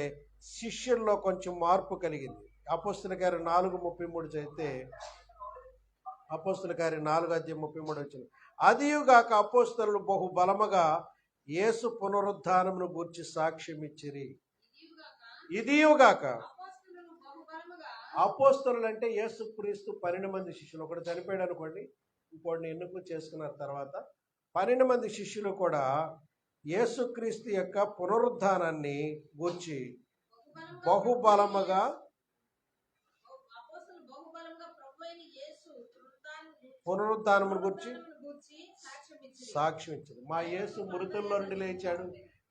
శిష్యుల్లో కొంచెం మార్పు కలిగింది. అపోస్తలుల కార్యం 4:33 చదివితే, అపోస్తలుల కార్యం 4:33 అదియుగాక అపోస్తలులు బహు బలముగా యేసు పునరుద్ధానమును గూర్చి సాక్ష్యం ఇచ్చిరి. ఇదియుగాక అపోస్తలులు అంటే యేసుక్రీస్తు 12 మంది శిష్యులు. ఒకటి చనిపోయాడు అనుకోండి, ఇంకోటిని ఎన్నుకు చేసుకున్న తర్వాత 12 మంది శిష్యులు కూడా యేసుక్రీస్తు యొక్క పునరుద్ధానాన్ని గూర్చి బహుబలముగా పునరుద్ధానమును గురించి సాక్ష్యం ఇచ్చారు. మా యేసు మృతుల్లో నుండి లేచాడు,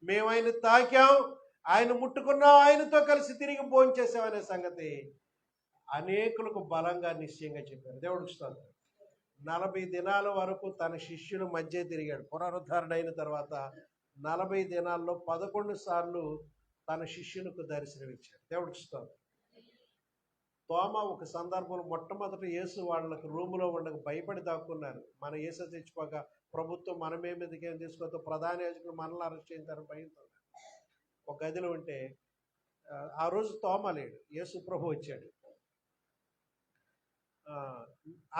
మేము ఆయన తాకాం, ఆయన ముట్టుకున్నాం, ఆయనతో కలిసి తిరిగి భోంచేసామనే సంగతి అనేకులకు బలంగా నిశ్చయంగా చెప్పారు. దేవుడికి స్తోత్రం. 40 దినాల వరకు తన శిష్యుల మధ్య తిరిగాడు. పునరుద్ధరణ అయిన తర్వాత 40 దినాల్లో 11 సార్లు తన శిష్యులకు దర్శనమిచ్చాడు. దేవుడికి స్తోత్రం. తోమ ఒక సందర్భంలో మొట్టమొదటి యేసు వాళ్ళకి రూములో ఉండక భయపడి దాక్కున్నారు. మన యేసు తెచ్చిపోక ప్రభుత్వం మనమే మీదకేం తీసుకోతో ప్రధాన యాజకులు మనల్ని అరెస్ట్ చేయించారని భయంతో ఒక గదిలో ఉంటే, ఆ రోజు తోమ లేడు, యేసు ప్రభు వచ్చాడు.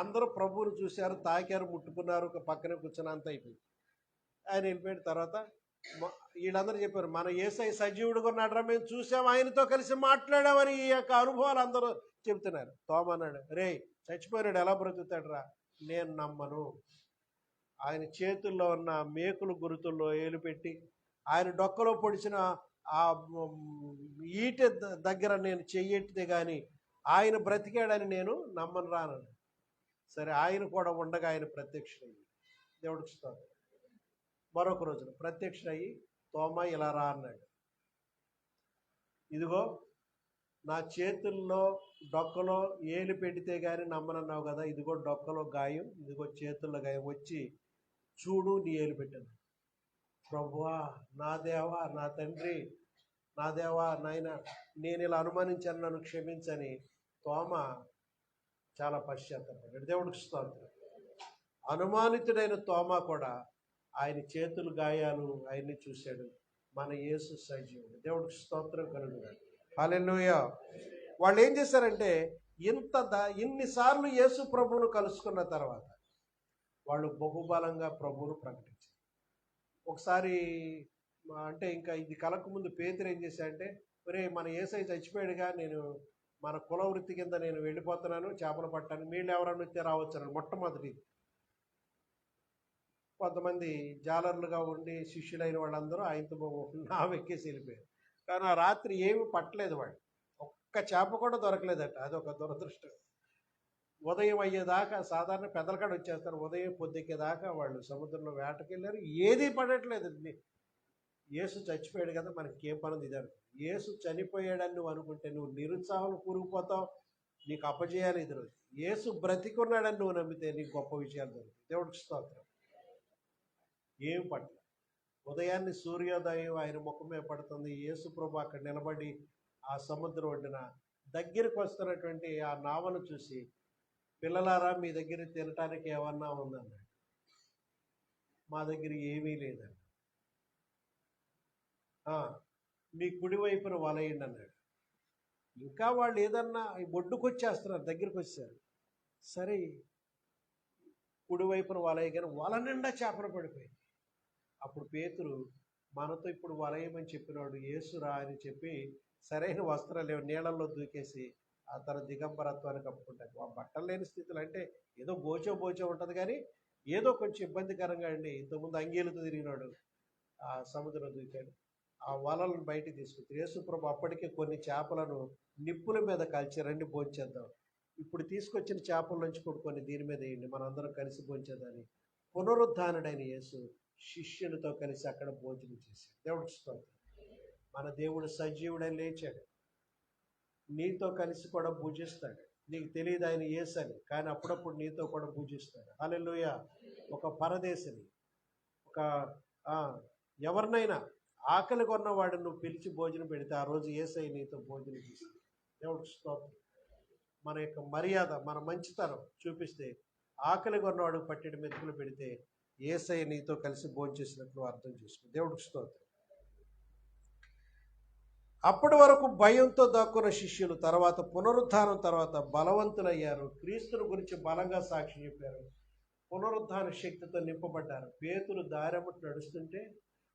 అందరూ ప్రభువుని చూశారు, తాకారు, ముట్టుకున్నారు, ఒక పక్కనే కూర్చుని అంత అయిపోయింది. ఆయన వెళ్ళిపోయిన తర్వాత వీళ్ళందరూ చెప్పారు, మన యేసై సజీవుడుగా ఉన్నాడరా, మేము చూసాం, ఆయనతో కలిసి మాట్లాడామని ఈ యొక్క అనుభవాలు అందరూ చెబుతున్నారు. తోమ అన్నాడు, రే చచ్చిపోయినాడు ఎలా బ్రతుకుతాడురా, నేను నమ్మను. ఆయన చేతుల్లో ఉన్న మేకులు గురుతుల్లో ఏలు పెట్టి ఆయన డొక్కలో పొడిచిన ఆ ఈట దగ్గర నేను చెయ్యెట్టితే కానీ ఆయన బ్రతికాడని నేను నమ్మను రాను. సరే, ఆయన కూడా ఉండగా ఆయన ప్రత్యక్షమయ్యి, దేవుడికి స్తోత్రం. మరొక రోజున ప్రత్యక్షమయ్యి, తోమ ఇలా రా అన్నాడు, ఇదిగో నా చేతుల్లో డొక్కలో ఏలు పెడితే కానీ నమ్మనన్నావు కదా, ఇదిగో డొక్కలో గాయం, ఇదిగో చేతుల్లో గాయం, వచ్చి చూడు నీ ఏలు పెట్టాను. ప్రభువా, నా దేవా, నా తండ్రి, నా దేవా, నాయన, నేను ఇలా అనుమానించాను, నన్ను క్షమించని తోమ చాలా పశ్చాత్తాపడ్డాడు. దేవుడికి స్తోత్రం. అనుమానితుడైన తోమ కూడా ఆయన చేతులు గాయాలు ఆయన్ని చూశాడు. మన యేసు సజీవుడు. దేవుడికి స్తోత్రం కలుగును. హల్లెలూయా. వాళ్ళు ఏం చేశారంటే, ఇన్నిసార్లు యేసు ప్రభువును కలుసుకున్న తర్వాత వాళ్ళు బహుబలంగా ప్రభువును ప్రకటించారు. ఒకసారి అంటే ఇంకా ఇది కలకముందు పేతురు ఏం చేశాడంటే, ఒరే మన యేసయ్య చచ్చిపోయాడుగా, నేను మన కుల వృత్తి కింద నేను వెళ్ళిపోతున్నాను చేపలు పట్టాను, మీరు ఎవరన్నా వస్తే రావచ్చాను. మొట్టమొదటి కొంతమంది జాలర్లుగా ఉండి శిష్యులైన వాళ్ళందరూ ఆయనతో నావెక్కేసి వెళ్ళిపోయారు. కానీ ఆ రాత్రి ఏమి పట్టలేదు వాళ్ళు, ఒక్క చేప కూడా దొరకలేదట. అదొక దురదృష్టం. ఉదయం అయ్యేదాకా సాధారణ పెద్దలకాడ వచ్చేస్తారు, ఉదయం పొద్దుకేదాకా వాళ్ళు సముద్రంలో వేటకెళ్ళారు, ఏదీ పడట్లేదు. యేసు చచ్చిపోయాడు కదా, మనకి ఏం పనుంది ఇది అనుకో. యేసు చనిపోయాడని నువ్వు అనుకుంటే నువ్వు నిరుత్సాహం కూరుకుపోతావు, నీకు అపజయాలు ఎదురవుతాయి. యేసు బ్రతికున్నాడని నువ్వు నమ్మితే నీకు గొప్ప విషయాలు దొరుకుతాయి. దేవుడికి స్తోత్రం. ఏం పట్ల ఉదయాన్నే సూర్యోదయం ఆయన ముఖమే పడుతుంది. యేసు ప్రభు అక్కడ నిలబడి ఆ సముద్రం ఒడ్డున దగ్గరికి వస్తున్నటువంటి ఆ నావను చూసి, పిల్లలారా మీ దగ్గర తినటానికి ఏమన్నా ఉందన్నాడు. మా దగ్గర ఏమీ లేదండి. మీ కుడి వైపున వలయండి అన్నాడు. ఇంకా వాళ్ళు ఏదన్నా ఒడ్డుకు వచ్చేస్తున్నారు, దగ్గరికి వచ్చారు. సరే కుడి వైపున వలయగానే వల నిండా చేపలు పడిపోయింది. అప్పుడు పేతురు, మనతో ఇప్పుడు వలయమని చెప్పినాడు యేసురా అని చెప్పి సరైన వస్త్రాలు నీళ్ళల్లో దూకేసి ఆ తన దిగంబరత్వాన్ని కప్పుకుంటాడు. ఆ బట్టలు లేని స్థితిలో అంటే ఏదో బోచో ఉంటుంది, కానీ ఏదో కొంచెం ఇబ్బందికరంగా అండి. ఇంతకుముందు అంగీలతో తిరిగినాడు, ఆ సముద్రం దూకాడు. ఆ వలలను బయటికి తీసుకొచ్చి యేసుప్రభు అప్పటికే కొన్ని చేపలను నిప్పుల మీద కాల్చి రండి భోంచేద్దాం, ఇప్పుడు తీసుకొచ్చిన చేపల నుంచి కూడా కొన్ని దీని మీద వేయండి, మనందరం కలిసి భోంచేద్దామని పునరుద్ధానుడైన యేసు శిష్యులతో కలిసి అక్కడ భోజనం చేశాడు. దేవుడికి స్తోత్రం. మన దేవుడు సజీవుడని లేచాడు, నీతో కలిసి కూడా పూజిస్తాడు. నీకు తెలియదు ఆయన యేసని, కానీ అప్పుడప్పుడు నీతో కూడా పూజిస్తాడు. హల్లెలూయా. ఒక పరదేశిని, ఒక ఎవరినైనా ఆకలి కొన్నవాడు నువ్వు పిలిచి భోజనం పెడితే ఆ రోజు యేసయ్య నీతో భోజనం చేస్తాడు. దేవుడికి స్తోత్రం. మన యొక్క మర్యాద, మన మంచితనం చూపిస్తే ఆకలి కొన్నవాడు పట్టెడు మెతుకులు పెడితే యేసయ్య నీతో కలిసి భోజనం చేసినట్లు అర్థం చేసుకో. దేవుడికి స్తోత్రం. అప్పటి వరకు భయంతో దాక్కున్న శిష్యులు తర్వాత పునరుద్ధానం తర్వాత బలవంతులయ్యారు. క్రీస్తుని గురించి బలంగా సాక్షి చెప్పారు. పునరుద్ధాన శక్తితో నింపబడ్డారు. పేతురు దారెమ్మటి నడుస్తుంటే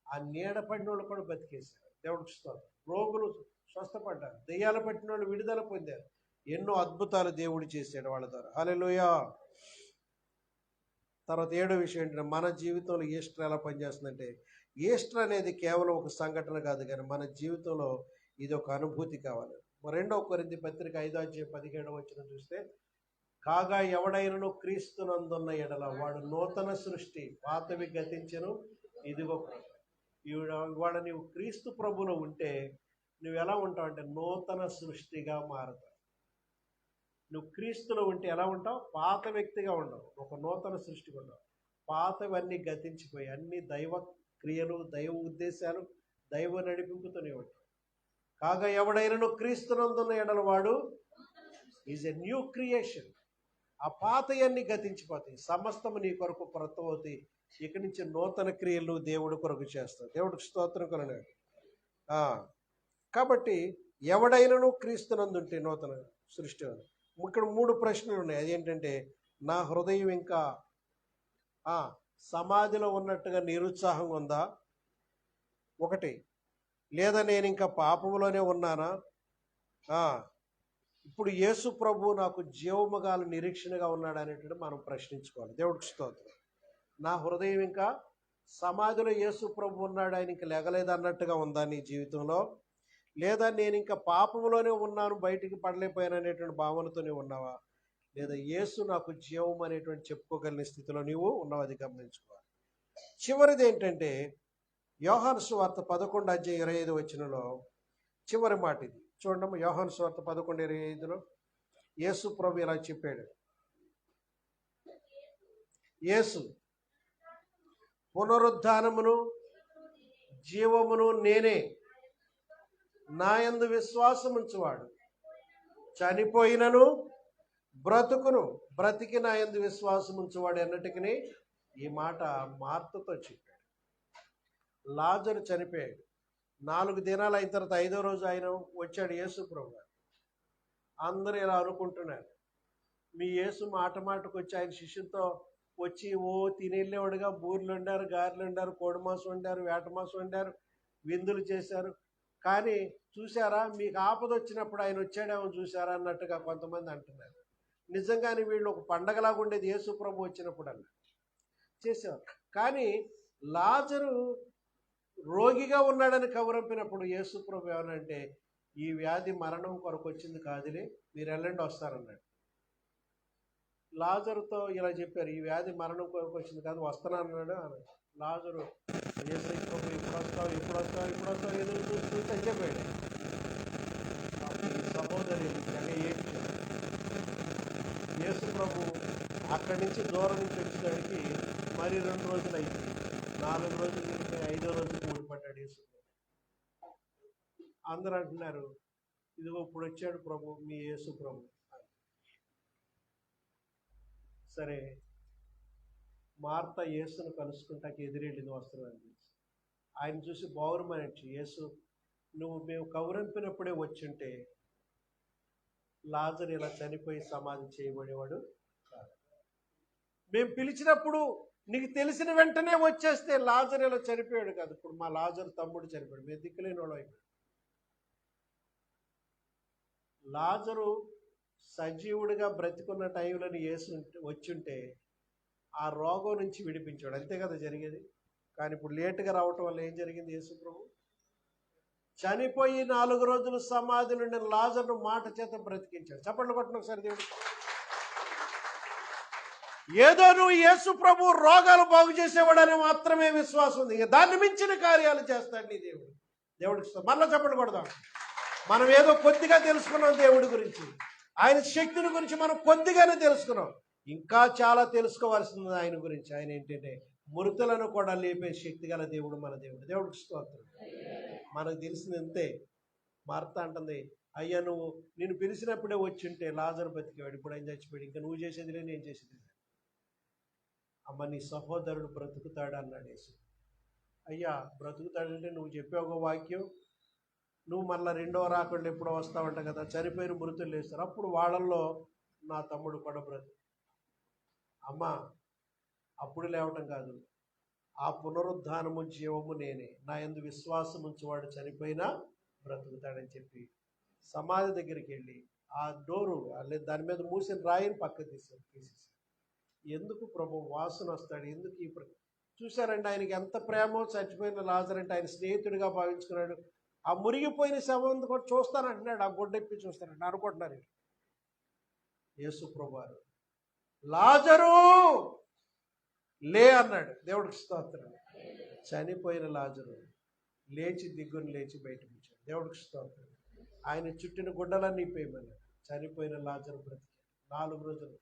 ఆ నీడ పడిన వాళ్ళు కూడా బతికేశారు. దేవుడికి స్తోత్రం. రోగులు స్వస్థపడ్డారు, దెయ్యాలు పట్టిన వాళ్ళు విడుదల పొందారు. ఎన్నో అద్భుతాలు దేవుడు చేశాడు వాళ్ళ ద్వారా. హల్లెలూయా. తర్వాత 7వ విషయం ఏంటంటే, మన జీవితంలో ఈస్టర్ ఎలా పనిచేస్తుందంటే, ఈస్టర్ అనేది కేవలం ఒక సంఘటన కాదు, కానీ మన జీవితంలో ఇది ఒక అనుభూతి కావాలి. 2వ కొరింథీ పత్రిక 5:17 చూస్తే, కాగా ఎవడైనను క్రీస్తునందున్న ఎడల వాడు నూతన సృష్టి, పాతవి గతించెను, ఇదిగో ఇవాళ నీవు క్రీస్తు ప్రభులో ఉంటే నువ్వు ఎలా ఉంటావు అంటే నూతన సృష్టిగా మారుతావు. నువ్వు క్రీస్తులో ఉంటే ఎలా ఉంటావు? పాత వ్యక్తిగా ఉండవు, ఒక నూతన సృష్టిగా ఉండవు. పాతవన్నీ గతించిపోయి అన్ని దైవ క్రియలు, దైవ ఉద్దేశాలు, దైవ నడిపింపుతూనే ఉంటావు. కాగా ఎవడైనను క్రీస్తునందున్న ఎడల వాడు ఈజ్ ఎ న్యూ క్రియేషన్. ఆ పాతయన్నీ గతించిపోతాయి, సమస్తము నీ కొరకు క్రొత్తమవుతాయి. ఇక నుంచి నూతన క్రియలు దేవుడు కొరకు చేస్తాడు. దేవుడికి స్తోత్రం కలనాడు. కాబట్టి ఎవడైనను క్రీస్తునందుంటే నూతన సృష్టి. ఇక్కడ 3 ప్రశ్నలు ఉన్నాయి. అదేంటంటే, నా హృదయం ఇంకా సమాధిలో ఉన్నట్టుగా నిరుత్సాహంగా ఉందా? 1. లేదా నేను ఇంకా పాపంలోనే ఉన్నానా? ఇప్పుడు యేసు ప్రభు నాకు జీవముగాల నిరీక్షణగా ఉన్నాడు అనేటువంటి మనం ప్రశ్నించుకోవాలి. దేవుడికి స్తోత్రం. నా హృదయం ఇంకా సమాధిలో యేసు ప్రభు ఉన్నాడు, ఆయన ఇంకా లెగలేదు అన్నట్టుగా ఉందా నీ జీవితంలో? లేదా నేను ఇంకా పాపంలోనే ఉన్నాను, బయటికి పడలేకపోయాను అనేటువంటి భావనతోనే ఉన్నావా? లేదా యేసు నాకు జీవం అనేటువంటి చెప్పుకోగలిగిన స్థితిలో నీవు ఉన్నావు? అది గమనించుకోవాలి. చివరిది ఏంటంటే, యోహాను సువార్త 11:25 చివరి మాట ఇది చూడండి. యోహాను సువార్త 11:25 యేసు ప్రభు ఇలా చెప్పాడు. యేసు పునరుద్ధానమును జీవమును నేనే, నా యందు విశ్వాసముంచువాడు చనిపోయినను బ్రతుకును, బ్రతికి నా యందు విశ్వాసముంచువాడు అన్నటికి ఈ మాట మార్తతో చెప్పాడు. లాజరు చనిపోయాడు. 4 దినాలు అయిన తర్వాత 5వ రోజు ఆయన వచ్చాడు యేసు ప్రభు. అందరూ ఇలా అనుకుంటున్నారు, మీ యేసు మాట మాటకు వచ్చి ఆయన శిష్యులతో వచ్చి తినేళ్ళేవాడుగా బూర్లు వండారు, గారెలు వండారు, కోడి మాంసం వండారు, వేట మాంసం వండారు, విందులు చేశారు. కానీ చూసారా, మీకు ఆపద వచ్చినప్పుడు ఆయన వచ్చాడేమో చూసారా అన్నట్టుగా కొంతమంది అంటున్నారు. నిజంగానే వీళ్ళు ఒక పండగలాగా ఉండేది యేసు ప్రభు వచ్చినప్పుడు అన్న చేసేవారు. కానీ లాజరు రోగిగా ఉన్నాడని కబురంపినప్పుడు యేసు ప్రభు ఏమనంటే, ఈ వ్యాధి మరణం కొరకు వచ్చింది కాదులే, మీరు వెళ్ళండి వస్తారన్నాడు. లాజరుతో ఇలా చెప్పారు, ఈ వ్యాధి మరణం కొరకు వచ్చింది కాదు, వస్తున్నానన్నాడు అన్నాడు. లాజరు యేసయ్య ప్రభు ఎప్పుడు వస్తావు ఎదురు చూస్తూ చచ్చిపోయాడు. సహోదరి ఏడ్చాడు. యేసు ప్రభు అక్కడి నుంచి దూరం నుంచి వచ్చేసరికి మరి 2 రోజులు అయింది. 4 రోజులు తిరిగి 5వ రోజుకి ఊడిపడ్డాడు యేసు ప్రభు. అందరూ అంటున్నారు, ఇదిగో ఇప్పుడు వచ్చాడు ప్రభు, మీ యేసు ప్రభు. సరే, మార్త యేసును కలుసుకుంటాకి ఎదురెళ్ళింది వస్తున్నాను తెలిసి. ఆయన చూసి బావురమనొచ్చు, యేసు నువ్వు మేము కౌరంపినప్పుడే వచ్చుంటే లాజరు ఇలా చనిపోయి సమాధి చేయబడేవాడు కాదు. మేము పిలిచినప్పుడు నీకు తెలిసిన వెంటనే వచ్చేస్తే లాజరు ఇలా చనిపోయాడు కాదు. ఇప్పుడు మా లాజరు తమ్ముడు చనిపోయాడు, మేము దిక్కులేని వాడు అయిపోయాడు. లాజరు సజీవుడిగా బ్రతికున్న టైంలో యేసు వచ్చుంటే ఆ రోగం నుంచి విడిపించాడు. అంతే కదా జరిగేది. కానీ ఇప్పుడు లేటుగా రావటం వల్ల ఏం జరిగింది? యేసు ప్రభు చనిపోయి 4 రోజులు సమాధి నుండి లాజరును మాట చేత బ్రతికించాడు. చప్పట్లు కొట్టండి ఒకసారి దేవుడు. ఏదో నువ్వు యేసు ప్రభు రోగాలు బాగు చేసేవాడని మాత్రమే విశ్వాసం ఉంది. ఇక దాన్ని మించిన కార్యాలు చేస్తాడు నీ దేవుడు. దేవుడికి మళ్ళీ చప్పట్లు కొడదాం. మనం ఏదో కొద్దిగా తెలుసుకున్నాం దేవుడి గురించి, ఆయన శక్తిని గురించి మనం కొద్దిగానే తెలుసుకున్నాం. ఇంకా చాలా తెలుసుకోవాల్సింది ఆయన గురించి. ఆయన ఏంటంటే మృతులను కూడా లేపే శక్తి గల దేవుడు మన దేవుడు. దేవుడికి స్తోత్రం. మనకు తెలిసింది అంతే. మార్త అంటుంది, అయ్యా నువ్వు నేను పిలిచినప్పుడే వచ్చింటే లాజరు బతికేవాడు, ఇప్పుడు ఆయన చచ్చిపోయాడు, ఇంకా నువ్వు చేసేదిలే నేను చేసేది. అమ్మ నీ సహోదరుడు బ్రతుకుతాడు అన్నాడు యేసు. అయ్యా బ్రతుకుతాడంటే నువ్వు చెప్పావు వాక్యం, నువ్వు మళ్ళీ 2వ రాకుండా ఎప్పుడో వస్తావంట కదా, చనిపోయిన మృతులు లేస్తారు, అప్పుడు వాళ్ళల్లో నా తమ్ముడు కూడా బ్రతుకు. అమ్మా అప్పుడు లేవటం కాదు, ఆ పునరుద్ధానము జీవము నేనే, నా యందు విశ్వాసం ఉంచేవాడు చనిపోయినా బ్రతుకుతాడని చెప్పి సమాధి దగ్గరికి వెళ్ళి ఆ డోరు దాని మీద మూసిన రాయిని పక్క తీసేసాడు. ఎందుకు ప్రభు వాసన వస్తాడు, ఎందుకు ఈ చూశారండి ఆయనకి ఎంత ప్రేమో. చచ్చిపోయిన లాజరు అంటే ఆయన స్నేహితుడిగా భావించుకున్నాడు. ఆ మురిగిపోయిన శవం కూడా చూస్తానంటున్నాడు, ఆ గుడ్డెప్పి చూస్తానండి అనుకుంటున్నారు. యేసు ప్రభు వారు లాజరు లే అన్నాడు. దేవుడికి స్తోత్రం. చనిపోయిన లాజరు లేచి దిగ్గును లేచి బయటకు వచ్చాడు. దేవుడికి స్తోత్రం. ఆయన చుట్టిన గుడ్డలన్నీ పేయమన్నాడు. చనిపోయిన లాజరు బ్రతికాడు 4 రోజులు.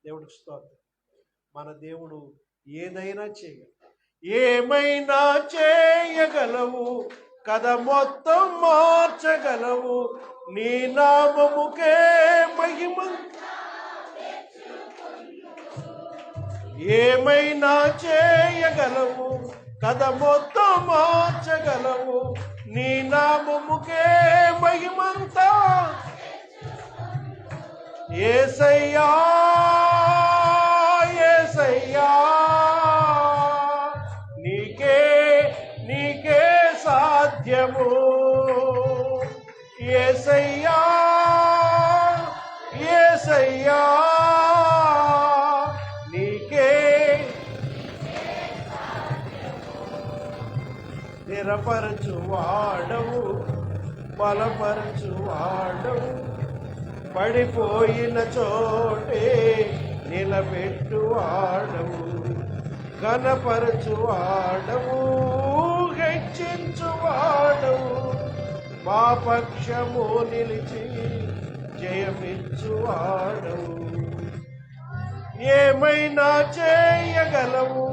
దేవుడికి స్తోత్రం. మన దేవుడు ఏదైనా చేయగలడు. ఏమైనా చేయగలవు, కథ మొత్తం మార్చగలవు, నీ నామముకే మహిమ. ఏమైనా చేయగలవు, కథ మొత్తం మార్చగలవు, నీ నామముకే మహిమంతా. యేసయ్యా యేసయ్యా నీకే సాధ్యము. యేసయ్యా యేసయ్యా నీకే స్థిరపరచు వాడవు, బలపరచు వాడవు, పడిపోయిన చోటే నిలబెట్టు వాడవు, ఘనపరచు వాడవు, హెచ్చించు వాడవు, మా పక్షము నిలిచి జయమిచ్చు వాడవు. ఏమైనా చేయగలవు,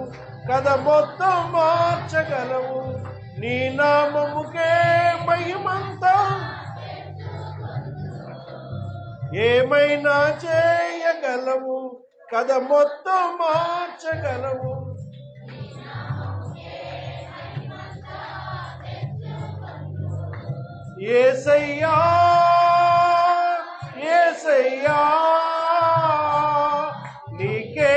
కథ మొత్తం మార్చగలవు, నీ నామముకే మహిమంతా. ఏమైనా చేయగలవు, కథ మొత్తం మార్చగలవు. యేసయ్యా యేసయ్యా నీకే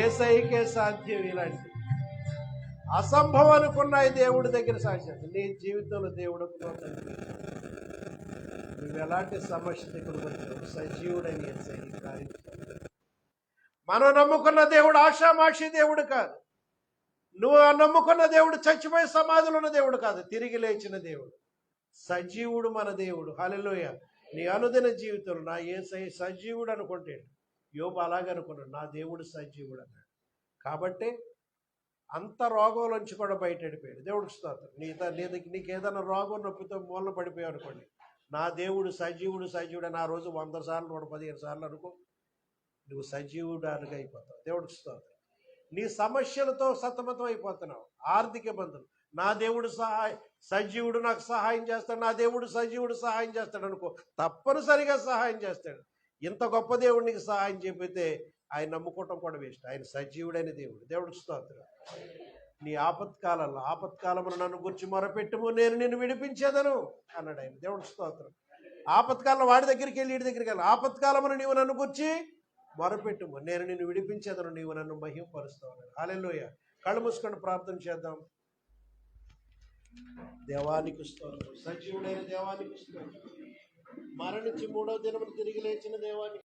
ఏసైకే సాధ్యం. ఇలాంటి అసంభవం అనుకున్నాయి దేవుడి దగ్గర సాధ్యం. నీ జీవితంలో దేవుడు నువ్వు ఎలాంటి సమస్య దగ్గరకు వచ్చావు, సజీవుడని ఏసై కార్యం. మనం నమ్ముకున్న దేవుడు ఆషామాషి దేవుడు కాదు. నువ్వు నమ్ముకున్న దేవుడు చచ్చిపోయి సమాధిలో ఉన్న దేవుడు కాదు, తిరిగి లేచిన దేవుడు, సజీవుడు మన దేవుడు. హల్లెలూయా. నీ అనుదిన జీవితంలో నా యేసయ్య సజీవుడు అనుకుంటే, యోబు అలాగే అనుకున్నాడు, నా దేవుడు సజీవుడు అన్నాడు. కాబట్టి అంత రోగంలోంచి కూడా బయట వెళ్ళిపోయాడు. దేవుడికి స్తోత్రం. నీకు ఏదైనా రోగం నొప్పితో మూలన పడిపోయావు అనుకోండి, నా దేవుడు సజీవుడు సజీవుడు అని ఆ రోజు 100 సార్లు 115 సార్లు అనుకో, నువ్వు సజీవుడాలుగా అయిపోతావు. దేవుడికి స్తోత్రం. నీ సమస్యలతో సతమతం అయిపోతున్నావు, ఆర్థిక ఇబ్బందులు, నా దేవుడు సజీవుడు నాకు సహాయం చేస్తాడు, నా దేవుడు సజీవుడు సహాయం చేస్తాడు అనుకో, తప్పనిసరిగా సహాయం చేస్తాడు. ఇంత గొప్ప దేవుడు నీకు సహాయం చెప్పితే ఆయన నమ్ముకోవటం కూడా వేస్ట్. ఆయన సజీవుడైన దేవుడు. దేవుడికి స్తోత్రం. నీ ఆపత్కాలమును నన్ను గురించి మొరపెట్టుము, నేను నిన్ను విడిపించేదను అన్నాడు ఆయన. దేవుడికి స్తోత్రం. ఆపత్కాలంలో వాడి దగ్గరికి వెళ్ళి వీడి దగ్గరికి వెళ్ళి, ఆపత్కాలమును నీవు నన్ను గురించి మొరపెట్టుము, నేను నిన్ను విడిపించేదను, నీవు నన్ను మహిమపరుస్తావు అన్నాడు. హల్లెలూయా. కళ్ళు మూసుకొని ప్రార్థన చేద్దాం. దేవానికి స్తోత్రం. సజీవుడైన దేవానికి స్తోత్రం. మరణించి 3వ దినమున తిరిగి లేచిన దేవానికి